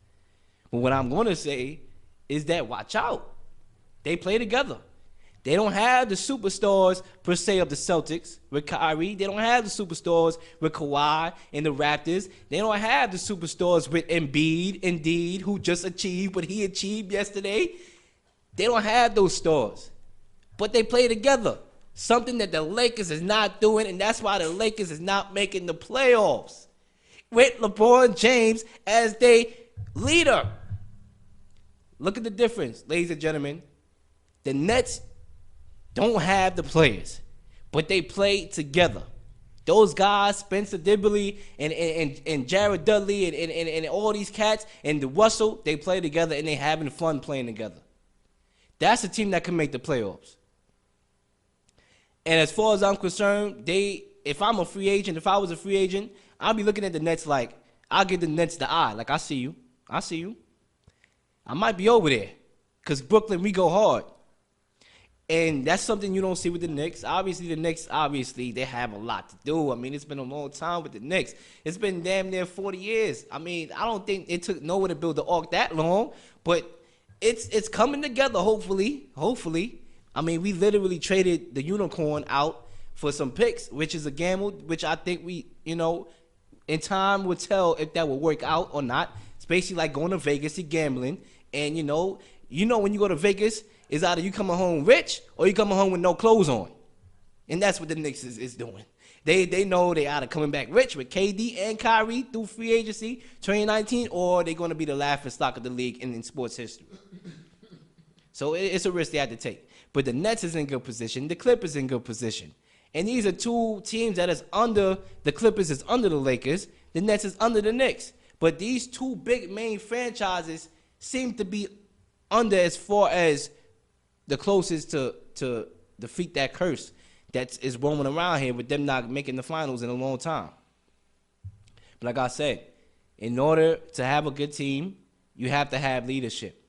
But what I'm going to say is that watch out. They play together. They don't have the superstars, per se, of the Celtics with Kyrie. They don't have the superstars with Kawhi and the Raptors. They don't have the superstars with Embiid, indeed, who just achieved what he achieved yesterday. They don't have those stars. But they play together. Something that the Lakers is not doing, and that's why the Lakers is not making the playoffs. With LeBron James as their leader. Look at the difference, ladies and gentlemen. The Nets don't have the players, but they play together. Those guys, Spencer Dibley and Jared Dudley and all these cats and the Russell, they play together and they having fun playing together. That's a team that can make the playoffs. And as far as I'm concerned, if I'm a free agent, if I was a free agent, I'll be looking at the Nets like, I'll give the Nets the eye. Like, I see you. I see you. I might be over there. Because Brooklyn, we go hard. And that's something you don't see with the Knicks. Obviously, the Knicks, they have a lot to do. I mean, it's been a long time with the Knicks. It's been damn near 40 years. I mean, I don't think it took Noah to build the ark that long. But it's coming together, hopefully. Hopefully. I mean, we literally traded the unicorn out for some picks, which is a gamble, which I think we, in time will tell if that will work out or not. It's basically like going to Vegas and gambling. And, when you go to Vegas, it's either you coming home rich or you coming home with no clothes on. And that's what the Knicks is doing. They know they either coming back rich with KD and Kyrie through free agency 2019, or they're going to be the laughing stock of the league in sports history. So it's a risk they have to take. But the Nets is in good position. The Clippers in good position. And these are two teams that is under, the Clippers is under the Lakers. The Nets is under the Knicks. But these two big main franchises seem to be under as far as the closest to defeat that curse that is roaming around here with them not making the finals in a long time. But like I said, in order to have a good team, you have to have leadership.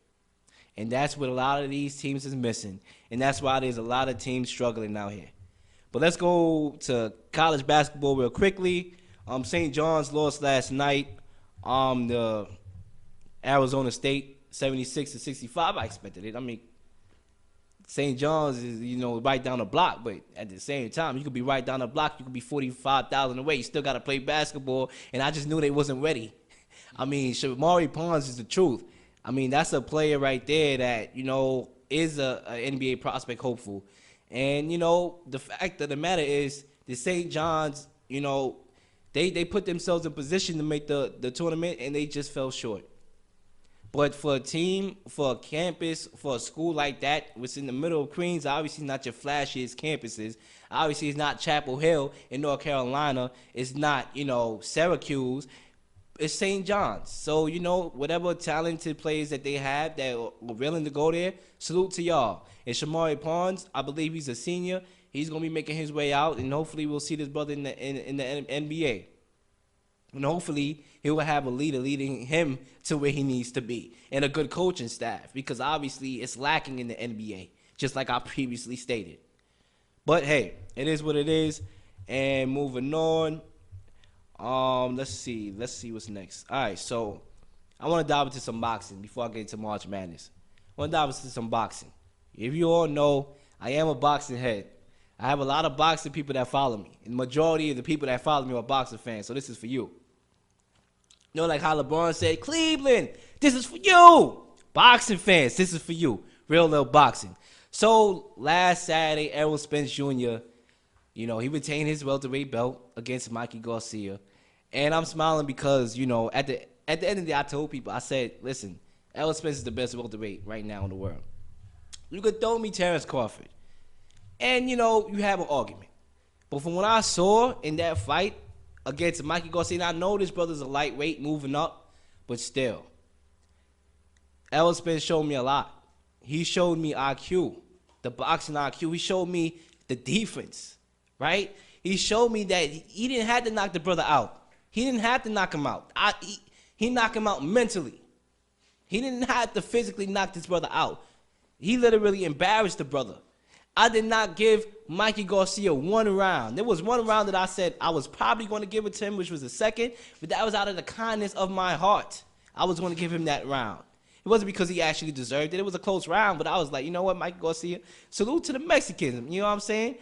And that's what a lot of these teams is missing. And that's why there's a lot of teams struggling out here. But let's go to college basketball real quickly. St. John's lost last night. The Arizona State 76-65. I expected it. I mean, St. John's is, right down the block, but at the same time, you could be right down the block, you could be 45,000 away. You still got to play basketball, and I just knew they wasn't ready. I mean, Shamari Pons is the truth. I mean, that's a player right there that, is a NBA prospect hopeful. And, the fact of the matter is the St. John's, they put themselves in position to make the tournament, and they just fell short. But for a team, for a campus, for a school like that, which in the middle of Queens, obviously not your flashiest campuses. Obviously, it's not Chapel Hill in North Carolina. It's not, Syracuse. It's St. John's. So, whatever talented players that they have that are willing to go there, salute to y'all. And Shamari Pons, I believe he's a senior. He's going to be making his way out, and hopefully we'll see this brother in the NBA. And hopefully he will have a leader leading him to where he needs to be, and a good coaching staff, because obviously it's lacking in the NBA, just like I previously stated. But hey, it is what it is. And moving on, let's see what's next. All right, so I want to dive into some boxing before I get into March Madness. I want to dive into some boxing. If you all know, I am a boxing head. I have a lot of boxing people that follow me, and the majority of the people that follow me are boxing fans. So this is for you. Like how LeBron said, Cleveland, this is for you. Boxing fans, this is for you. Real Leel Boxing. So last Saturday, Errol Spence Jr., he retained his welterweight belt against Mikey Garcia. And I'm smiling because, at the end of the day, I told people, I said, listen, Errol Spence is the best welterweight right now in the world. You could throw me Terrence Crawford. And, you have an argument. But from what I saw in that fight, against Mikey Garcia, and I know this brother's a lightweight moving up, but still, Errol Spence showed me a lot. He showed me IQ, the boxing IQ. He showed me the defense, right? He showed me that he didn't have to knock the brother out. He didn't have to knock him out. He knocked him out mentally. He didn't have to physically knock this brother out. He literally embarrassed the brother. I did not give Mikey Garcia one round. There was one round that I said I was probably going to give it to him, which was the second, but that was out of the kindness of my heart. I was going to give him that round. It wasn't because he actually deserved it. It was a close round, but I was like, you know what, Mikey Garcia, salute to the Mexicans. You know what I'm saying?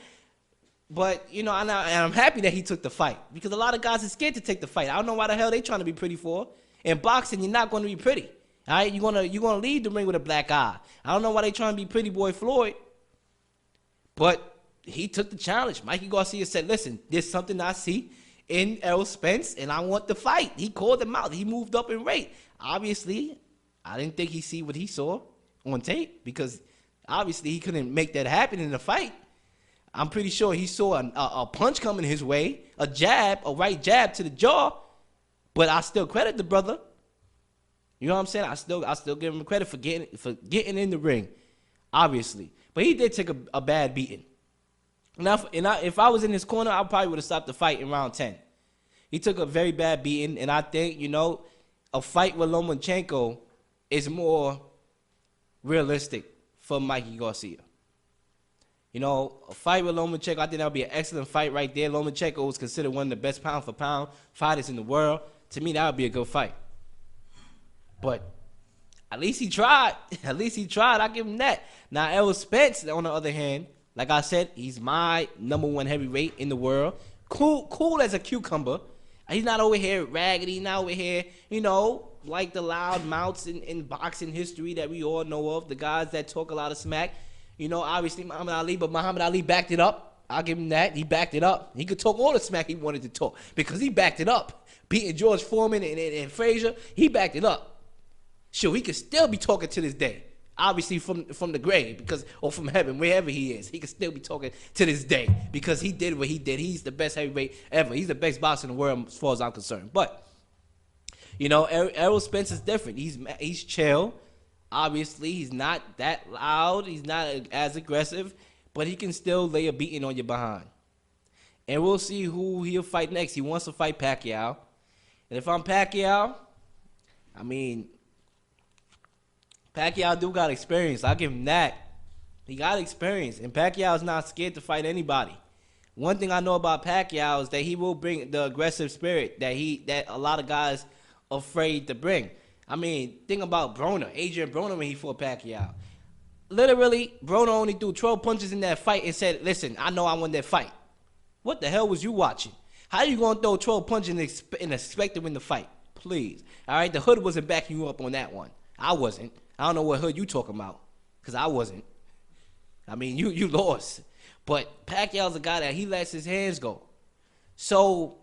But, and I'm happy that he took the fight, because a lot of guys are scared to take the fight. I don't know why the hell they trying to be pretty for. In boxing, you're not going to be pretty. All right? You're gonna leave the ring with a black eye. I don't know why they trying to be pretty boy Floyd. But he took the challenge. Mikey Garcia said, listen, there's something I see in Errol Spence, and I want the fight. He called him out. He moved up in rate. Obviously, I didn't think he see what he saw on tape, because obviously he couldn't make that happen in the fight. I'm pretty sure he saw a punch coming his way, a right jab to the jaw, but I still credit the brother. You know what I'm saying? I still give him credit for getting in the ring, obviously. But he did take a bad beating. Now, if I was in his corner, I probably would have stopped the fight in round 10. He took a very bad beating, and I think, a fight with Lomachenko is more realistic for Mikey Garcia. A fight with Lomachenko, I think that would be an excellent fight right there. Lomachenko was considered one of the best pound-for-pound fighters in the world. To me, that would be a good fight. But at least he tried. At least he tried. I give him that. Now, Errol Spence, on the other hand, like I said, he's my #1 heavyweight in the world. Cool as a cucumber. He's not over here raggedy. He's not over here, like the loud mouths in boxing history that we all know of. The guys that talk a lot of smack. Obviously Muhammad Ali, but Muhammad Ali backed it up. I'll give him that. He backed it up. He could talk all the smack he wanted to talk because he backed it up. Beating George Foreman and Frazier, he backed it up. Sure, he could still be talking to this day. Obviously from the grave or from heaven, wherever he is. He could still be talking to this day because he did what he did. He's the best heavyweight ever. He's the best boxer in the world as far as I'm concerned. But, Errol Spence is different. He's chill. Obviously, he's not that loud. He's not as aggressive. But he can still lay a beating on your behind. And we'll see who he'll fight next. He wants to fight Pacquiao. And if I'm Pacquiao, Pacquiao do got experience. I'll give him that. He got experience. And Pacquiao's not scared to fight anybody. One thing I know about Pacquiao is that he will bring the aggressive spirit that a lot of guys are afraid to bring. Think about Broner, Adrian Broner when he fought Pacquiao. Literally, Broner only threw 12 punches in that fight and said, listen, I know I won that fight. What the hell was you watching? How you going to throw 12 punches and expect to win the fight? Please. All right, the hood wasn't backing you up on that one. I wasn't. I don't know what hood you talking about, because I wasn't. You lost. But Pacquiao's a guy that he lets his hands go. So,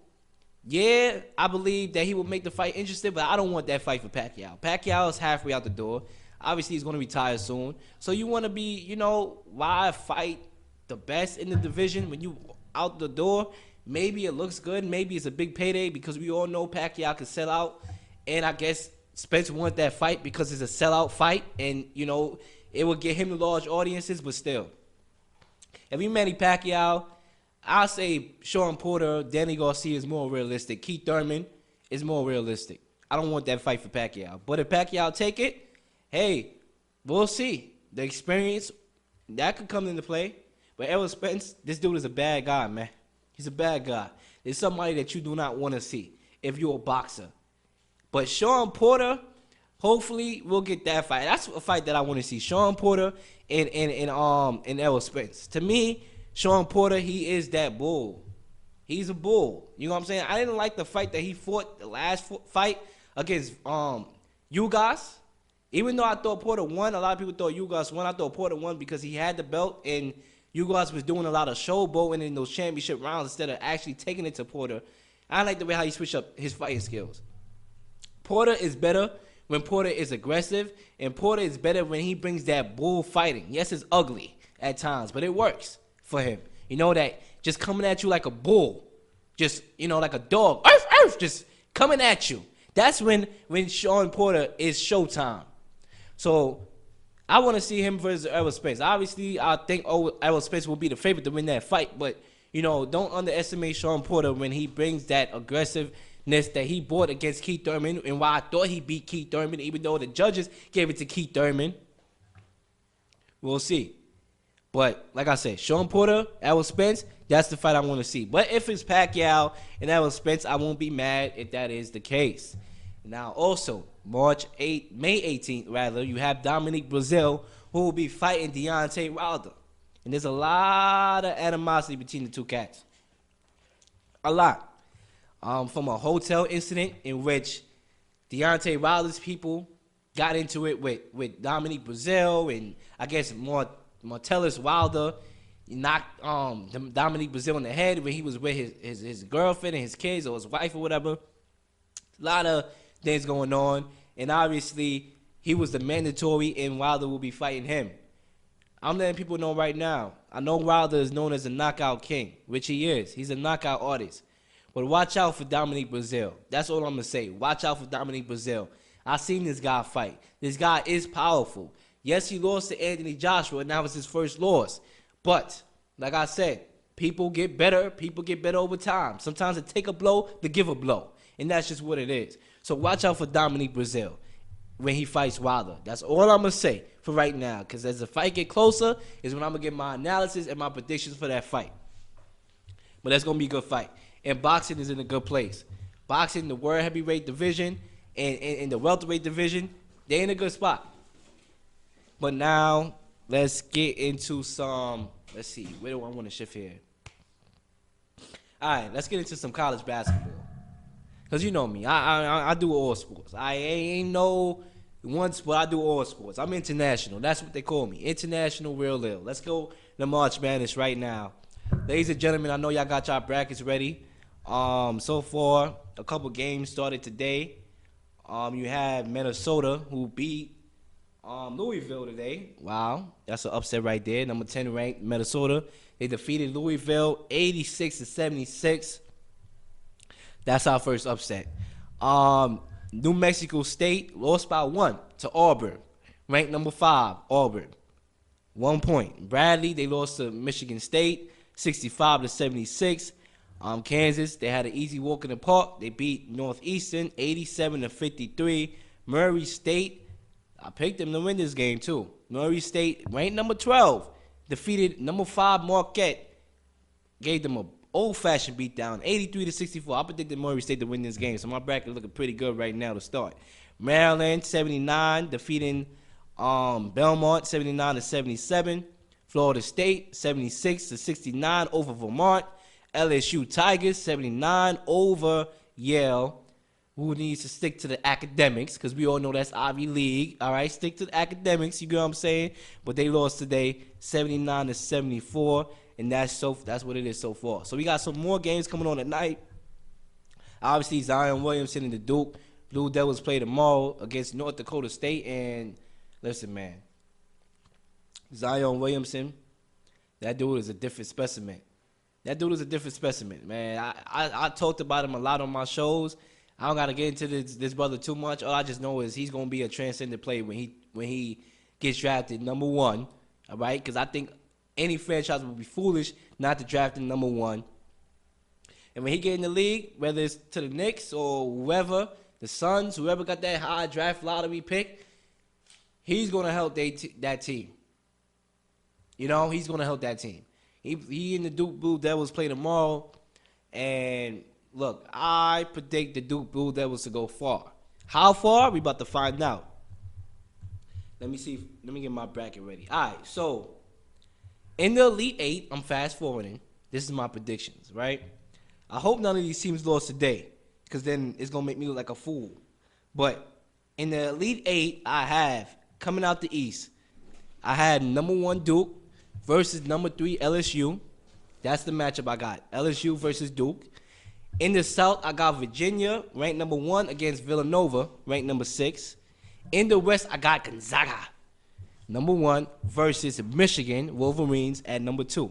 yeah, I believe that he will make the fight interesting, but I don't want that fight for Pacquiao. Pacquiao is halfway out the door. Obviously, he's going to retire soon. So you want to be, why fight the best in the division when you out the door? Maybe it looks good. Maybe it's a big payday because we all know Pacquiao can sell out. And I guess Spence wanted that fight because it's a sellout fight, and it would get him the large audiences. But still, if you Manny Pacquiao, I'll say Sean Porter, Danny Garcia is more realistic. Keith Thurman is more realistic. I don't want that fight for Pacquiao. But if Pacquiao take it, hey, we'll see. The experience that could come into play. But Errol Spence, this dude is a bad guy, man. He's a bad guy. It's somebody that you do not want to see if you're a boxer. But Sean Porter, hopefully we'll get that fight. That's a fight that I want to see. Sean Porter and Errol Spence. To me, Sean Porter, he is that bull. He's a bull. You know what I'm saying? I didn't like the fight that he fought, the last fight against Ugas. Even though I thought Porter won, a lot of people thought Ugas won. I thought Porter won because he had the belt and Ugas was doing a lot of showboating in those championship rounds instead of actually taking it to Porter. I like the way how he switched up his fighting skills. Porter is better when Porter is aggressive, and Porter is better when he brings that bull fighting. Yes, it's ugly at times, but it works for him. That just coming at you like a bull, just, like a dog, just coming at you. That's when Sean Porter is showtime. So I want to see him versus Errol Spence. Obviously, I think Errol Spence will be the favorite to win that fight, but, don't underestimate Sean Porter when he brings that aggressiveness that he brought against Keith Thurman, and why I thought he beat Keith Thurman, even though the judges gave it to Keith Thurman. We'll see. But, like I said, Sean Porter, Errol Spence, that's the fight I want to see. But if it's Pacquiao and Errol Spence, I won't be mad if that is the case. Now, also, May 18th, you have Dominique Brazil, who will be fighting Deontay Wilder. And there's a lot of animosity between the two cats. A lot. From a hotel incident in which Deontay Wilder's people got into it with Dominique Brazil, and I guess Martellus Wilder knocked Dominique Brazil in the head when he was with his girlfriend and his kids or his wife or whatever. A lot of things going on, and obviously he was the mandatory, and Wilder will be fighting him. I'm letting people know right now. I know Wilder is known as a knockout king, which he is. He's a knockout artist. But watch out for Dominique Brazil. That's all I'm going to say. Watch out for Dominique Brazil. I seen this guy fight. This guy is powerful. Yes, he lost to Anthony Joshua, and that was his first loss. But, like I said, people get better. People get better over time. Sometimes it take a blow to give a blow. And that's just what it is. So watch out for Dominique Brazil when he fights Wilder. That's all I'm going to say for right now. Because as the fight get closer is when I'm going to get my analysis and my predictions for that fight. But that's going to be a good fight. And boxing is in a good place. Boxing, the world heavyweight division, and the welterweight division, they in a good spot. But now, let's get into some, let's see, where do I want to shift here? All right, let's get into some college basketball. Because you know me, I do all sports. I ain't no one sport, I do all sports. I'm international. That's what they call me, International Real Leel. Let's go to March Madness right now. Ladies and gentlemen, I know y'all got y'all brackets ready. So far, a couple games started today. You have Minnesota, who beat Louisville today. Wow, that's an upset right there. Number 10 ranked Minnesota. They defeated Louisville 86-76. That's our first upset. New Mexico State lost by 1 to Auburn. Ranked number 5, Auburn. 1 point. Bradley, they lost to Michigan State 65-76. Kansas, they had an easy walk in the park. They beat Northeastern 87-53. Murray State, I picked them to win this game too. Murray State, ranked number 12, defeated number 5 Marquette. Gave them a old-fashioned beatdown, 83-64. I predicted Murray State to win this game, so my bracket looking pretty good right now to start. Maryland 79, defeating Belmont 79-77. Florida State 76-69 over Vermont. LSU Tigers 79 over Yale. Who needs to stick to the academics, because we all know that's Ivy League. All right, stick to the academics. You get what I'm saying? But they lost today 79-74, and that's what it is so far. So we got some more games coming on tonight. Obviously, Zion Williamson and the Duke Blue Devils play tomorrow against North Dakota State. And listen, man, Zion Williamson, that dude is a different specimen. That dude is a different specimen, man. I talked about him a lot on my shows. I don't got to get into this brother too much. All I just know is he's going to be a transcendent player when he gets drafted number 1, all right? Because I think any franchise would be foolish not to draft him number 1. And when he get in the league, whether it's to the Knicks or whoever, the Suns, whoever got that high draft lottery pick, he's going to help that team. You know, he's going to help that team. He and the Duke Blue Devils play tomorrow. And, look, I predict the Duke Blue Devils to go far. How far? We about to find out. Let me see. Let me get my bracket ready. All right, so in the Elite 8, I'm fast-forwarding. This is my predictions, right? I hope none of these teams lost today, because then it's going to make me look like a fool. But in the Elite 8, I have, coming out the East, I had number 1 Duke versus number 3 LSU. That's the matchup I got. LSU versus Duke. In the South, I got Virginia, ranked number 1, against Villanova, ranked number 6. In the West, I got Gonzaga, number 1, versus Michigan Wolverines at number 2.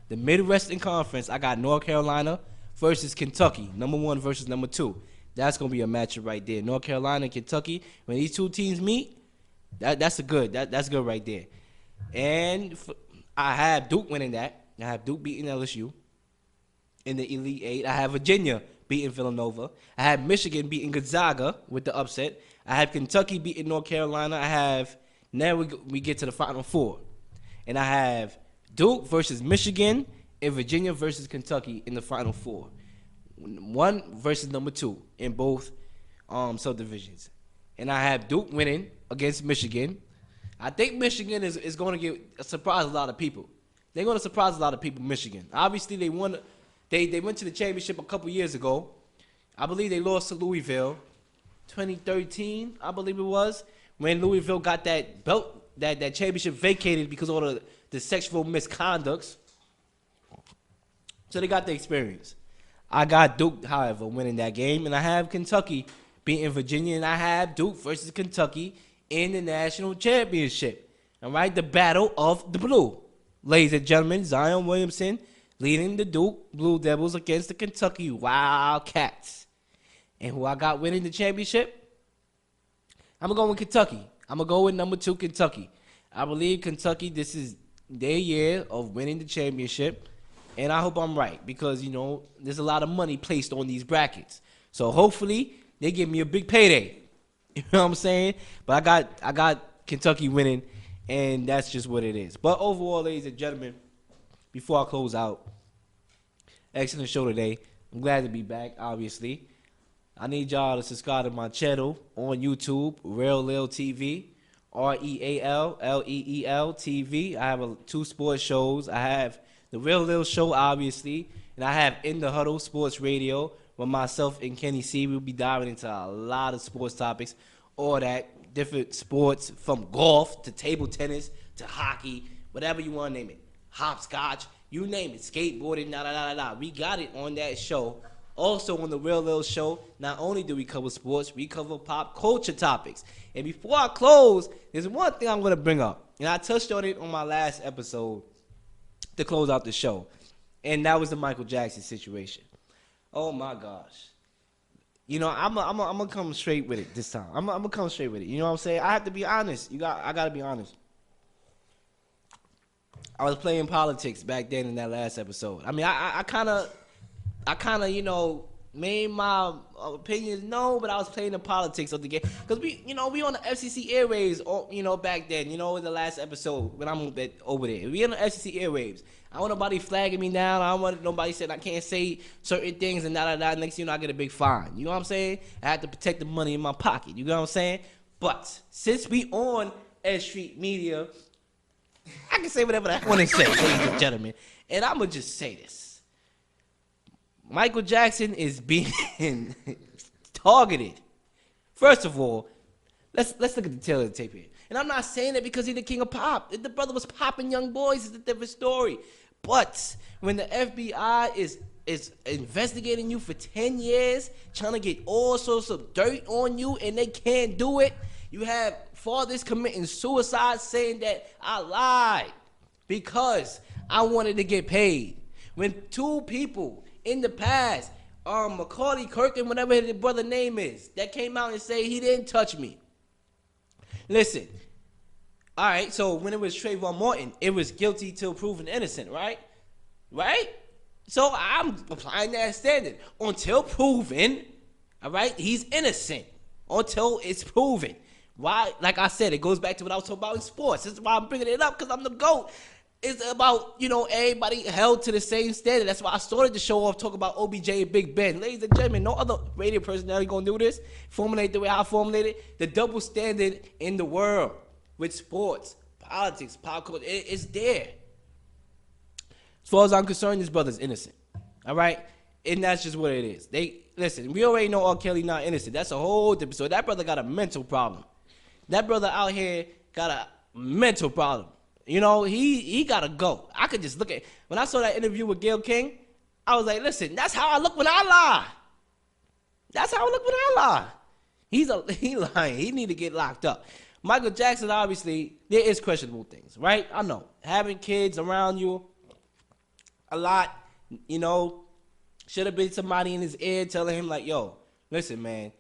The Midwestern Conference, I got North Carolina versus Kentucky, number 1 versus number 2. That's going to be a matchup right there. North Carolina and Kentucky, when these two teams meet, that's good right there. And I have Duke winning that. I have Duke beating LSU. In the Elite 8, I have Virginia beating Villanova. I have Michigan beating Gonzaga with the upset. I have Kentucky beating North Carolina. Now we get to the Final Four. And I have Duke versus Michigan and Virginia versus Kentucky in the Final Four. 1 versus number 2 in both subdivisions. And I have Duke winning against Michigan. I think Michigan is going to surprise a lot of people. They're going to surprise a lot of people, Michigan. Obviously, they won. They went to the championship a couple years ago. I believe they lost to Louisville, 2013, I believe it was, when Louisville got that belt, that championship vacated because of all the sexual misconducts. So they got the experience. I got Duke, however, winning that game, and I have Kentucky beating Virginia, and I have Duke versus Kentucky in the national championship. All right, the battle of the blue. Ladies and gentlemen, Zion Williamson leading the Duke Blue Devils against the Kentucky Wildcats. And who I got winning the championship? I'm going to go with Kentucky. I'm going to go with number 2, Kentucky. I believe Kentucky, this is their year of winning the championship. And I hope I'm right because, you know, there's a lot of money placed on these brackets. So hopefully they give me a big payday. You know what I'm saying? But I got Kentucky winning, and that's just what it is. But overall, ladies and gentlemen, before I close out, excellent show today. I'm glad to be back, obviously. I need y'all to subscribe to my channel on YouTube, Real Leel TV, RealLeel TV. I have 2 sports shows. I have the Real Leel Show, obviously, and I have In the Huddle Sports Radio with myself and Kenny C. We'll be diving into a lot of sports topics, all that, different sports from golf to table tennis to hockey, whatever you want to name it, hopscotch, you name it, skateboarding, We got it on that show. Also on the Real Leel Show, not only do we cover sports, we cover pop culture topics. And before I close, there's one thing I'm going to bring up, and I touched on it on my last episode to close out the show, and that was the Michael Jackson situation. Oh my gosh. You know, I'm gonna come straight with it this time. I'm gonna come straight with it. You know what I'm saying? I have to be honest. I gotta be honest. I was playing politics back then in that last episode. I mean, I kind of, you know, made my opinions known, but I was playing the politics of the game because we on the FCC airwaves, you know, back then, you know, in the last episode when I'm over there, we on the FCC airwaves. I don't want nobody flagging me down. I don't want nobody saying I can't say certain things and Next thing you know, I get a big fine. You know what I'm saying? I have to protect the money in my pocket. You know what I'm saying? But since we on S Street Media, I can say whatever I want to say, ladies and gentlemen. And I'm gonna just say this. Michael Jackson is being targeted. First of all, let's look at the tail of the tape here. And I'm not saying that because he's the king of pop. If the brother was popping young boys, it's a different story. But when the FBI is investigating you for 10 years, trying to get all sorts of dirt on you, and they can't do it, you have fathers committing suicide saying that I lied because I wanted to get paid. When 2 people in the past, Macaulay Culkin, whatever his brother's name is, that came out and say he didn't touch me. Listen, all right, so when it was Trayvon Martin, it was guilty till proven innocent, right? Right? So I'm applying that standard. Until proven, all right, he's innocent. Until it's proven. Why? Like I said, it goes back to what I was talking about in sports. This is why I'm bringing it up, because I'm the GOAT. It's about, you know, everybody held to the same standard. That's why I started the show off talking about OBJ and Big Ben. Ladies and gentlemen, no other radio personality going to do this. Formulate the way I formulated. The double standard in the world with sports, politics, pop culture, it's there. As far as I'm concerned, this brother's innocent. All right? And that's just what it is. Listen, we already know R. Kelly not innocent. That's a whole different story. That brother got a mental problem. That brother out here got a mental problem. You know, he got to go. I could just look at, when I saw that interview with Gayle King, I was like, listen, that's how I look when I lie. That's how I look when I lie. He lying. He need to get locked up. Michael Jackson, obviously, there is questionable things, right? I know. Having kids around you a lot, you know, should have been somebody in his ear telling him like, yo, listen, man,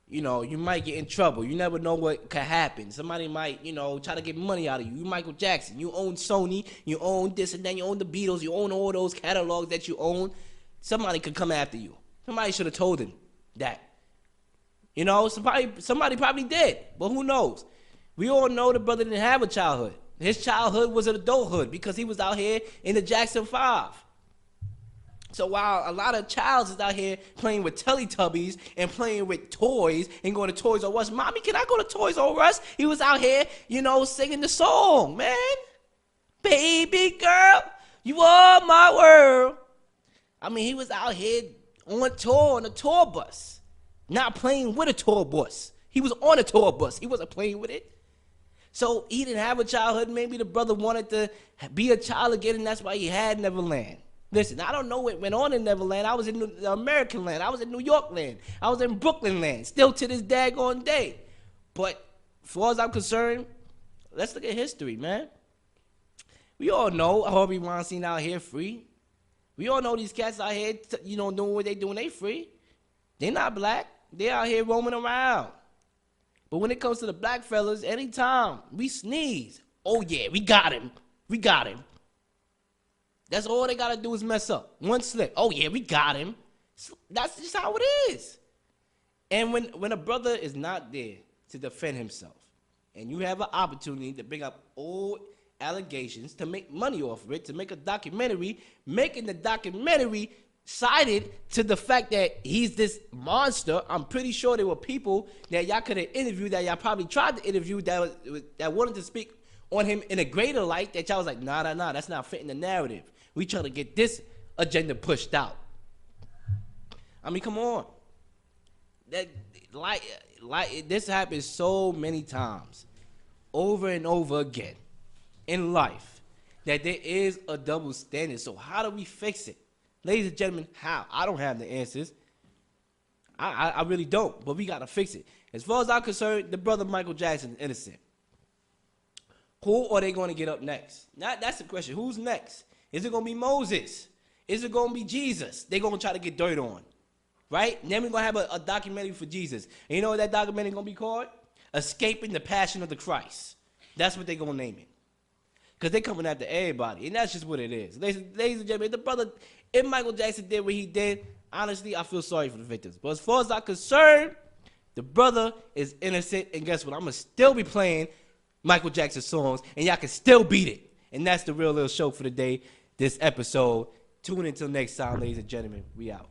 you know, you might get in trouble. You never know what could happen. Somebody might, you know, try to get money out of you. You Michael Jackson. You own Sony. You own this and then. You own the Beatles. You own all those catalogs that you own. Somebody could come after you. Somebody should have told him that. You know, somebody probably did. But who knows? We all know the brother didn't have a childhood. His childhood was an adulthood because he was out here in the Jackson 5. So while a lot of childs is out here playing with Teletubbies and playing with toys and going to Toys R Us, mommy, can I go to Toys R Us? He was out here, you know, singing the song, man. Baby girl, you are my world. I mean, he was out here on tour, on a tour bus, not playing with a tour bus. He was on a tour bus. He wasn't playing with it. So he didn't have a childhood. Maybe the brother wanted to be a child again, and that's why he had Neverland. Listen, I don't know what went on in Neverland. I was in the American land. I was in New York land. I was in Brooklyn land, still to this daggone day. But as far as I'm concerned, let's look at history, man. We all know Harvey Weinstein out here free. We all know these cats out here, doing what they doing. They free. They not black. They out here roaming around. But when it comes to the black fellas, anytime we sneeze, oh yeah, we got him. We got him. That's all they gotta do is mess up. One slip. Oh yeah, we got him. That's just how it is. And when a brother is not there to defend himself, and you have an opportunity to bring up old allegations, to make money off of it, to make a documentary, making the documentary cited to the fact that he's this monster. I'm pretty sure there were people that y'all could have interviewed, that y'all probably tried to interview, that wanted to speak on him in a greater light, that y'all was like, nah, that's not fitting the narrative. We trying to get this agenda pushed out. I mean, come on. That like this happens so many times, over and over again in life, that there is a double standard. So how do we fix it? Ladies and gentlemen, how? I don't have the answers. I really don't, but we got to fix it. As far as I'm concerned, the brother Michael Jackson is innocent. Who are they going to get up next? That's the question. Who's next? Is it going to be Moses? Is it going to be Jesus? They're going to try to get dirt on, right? And then we're going to have a documentary for Jesus. And you know what that documentary is going to be called? Escaping the Passion of the Christ. That's what they're going to name it. Because they're coming after everybody, and that's just what it is. Ladies and gentlemen, if Michael Jackson did what he did, honestly, I feel sorry for the victims. But as far as I'm concerned, the brother is innocent, and guess what? I'm going to still be playing Michael Jackson songs, and y'all can still beat it. And that's the Real Leel Show for the day, this episode. Tune in until next time, ladies and gentlemen. We out.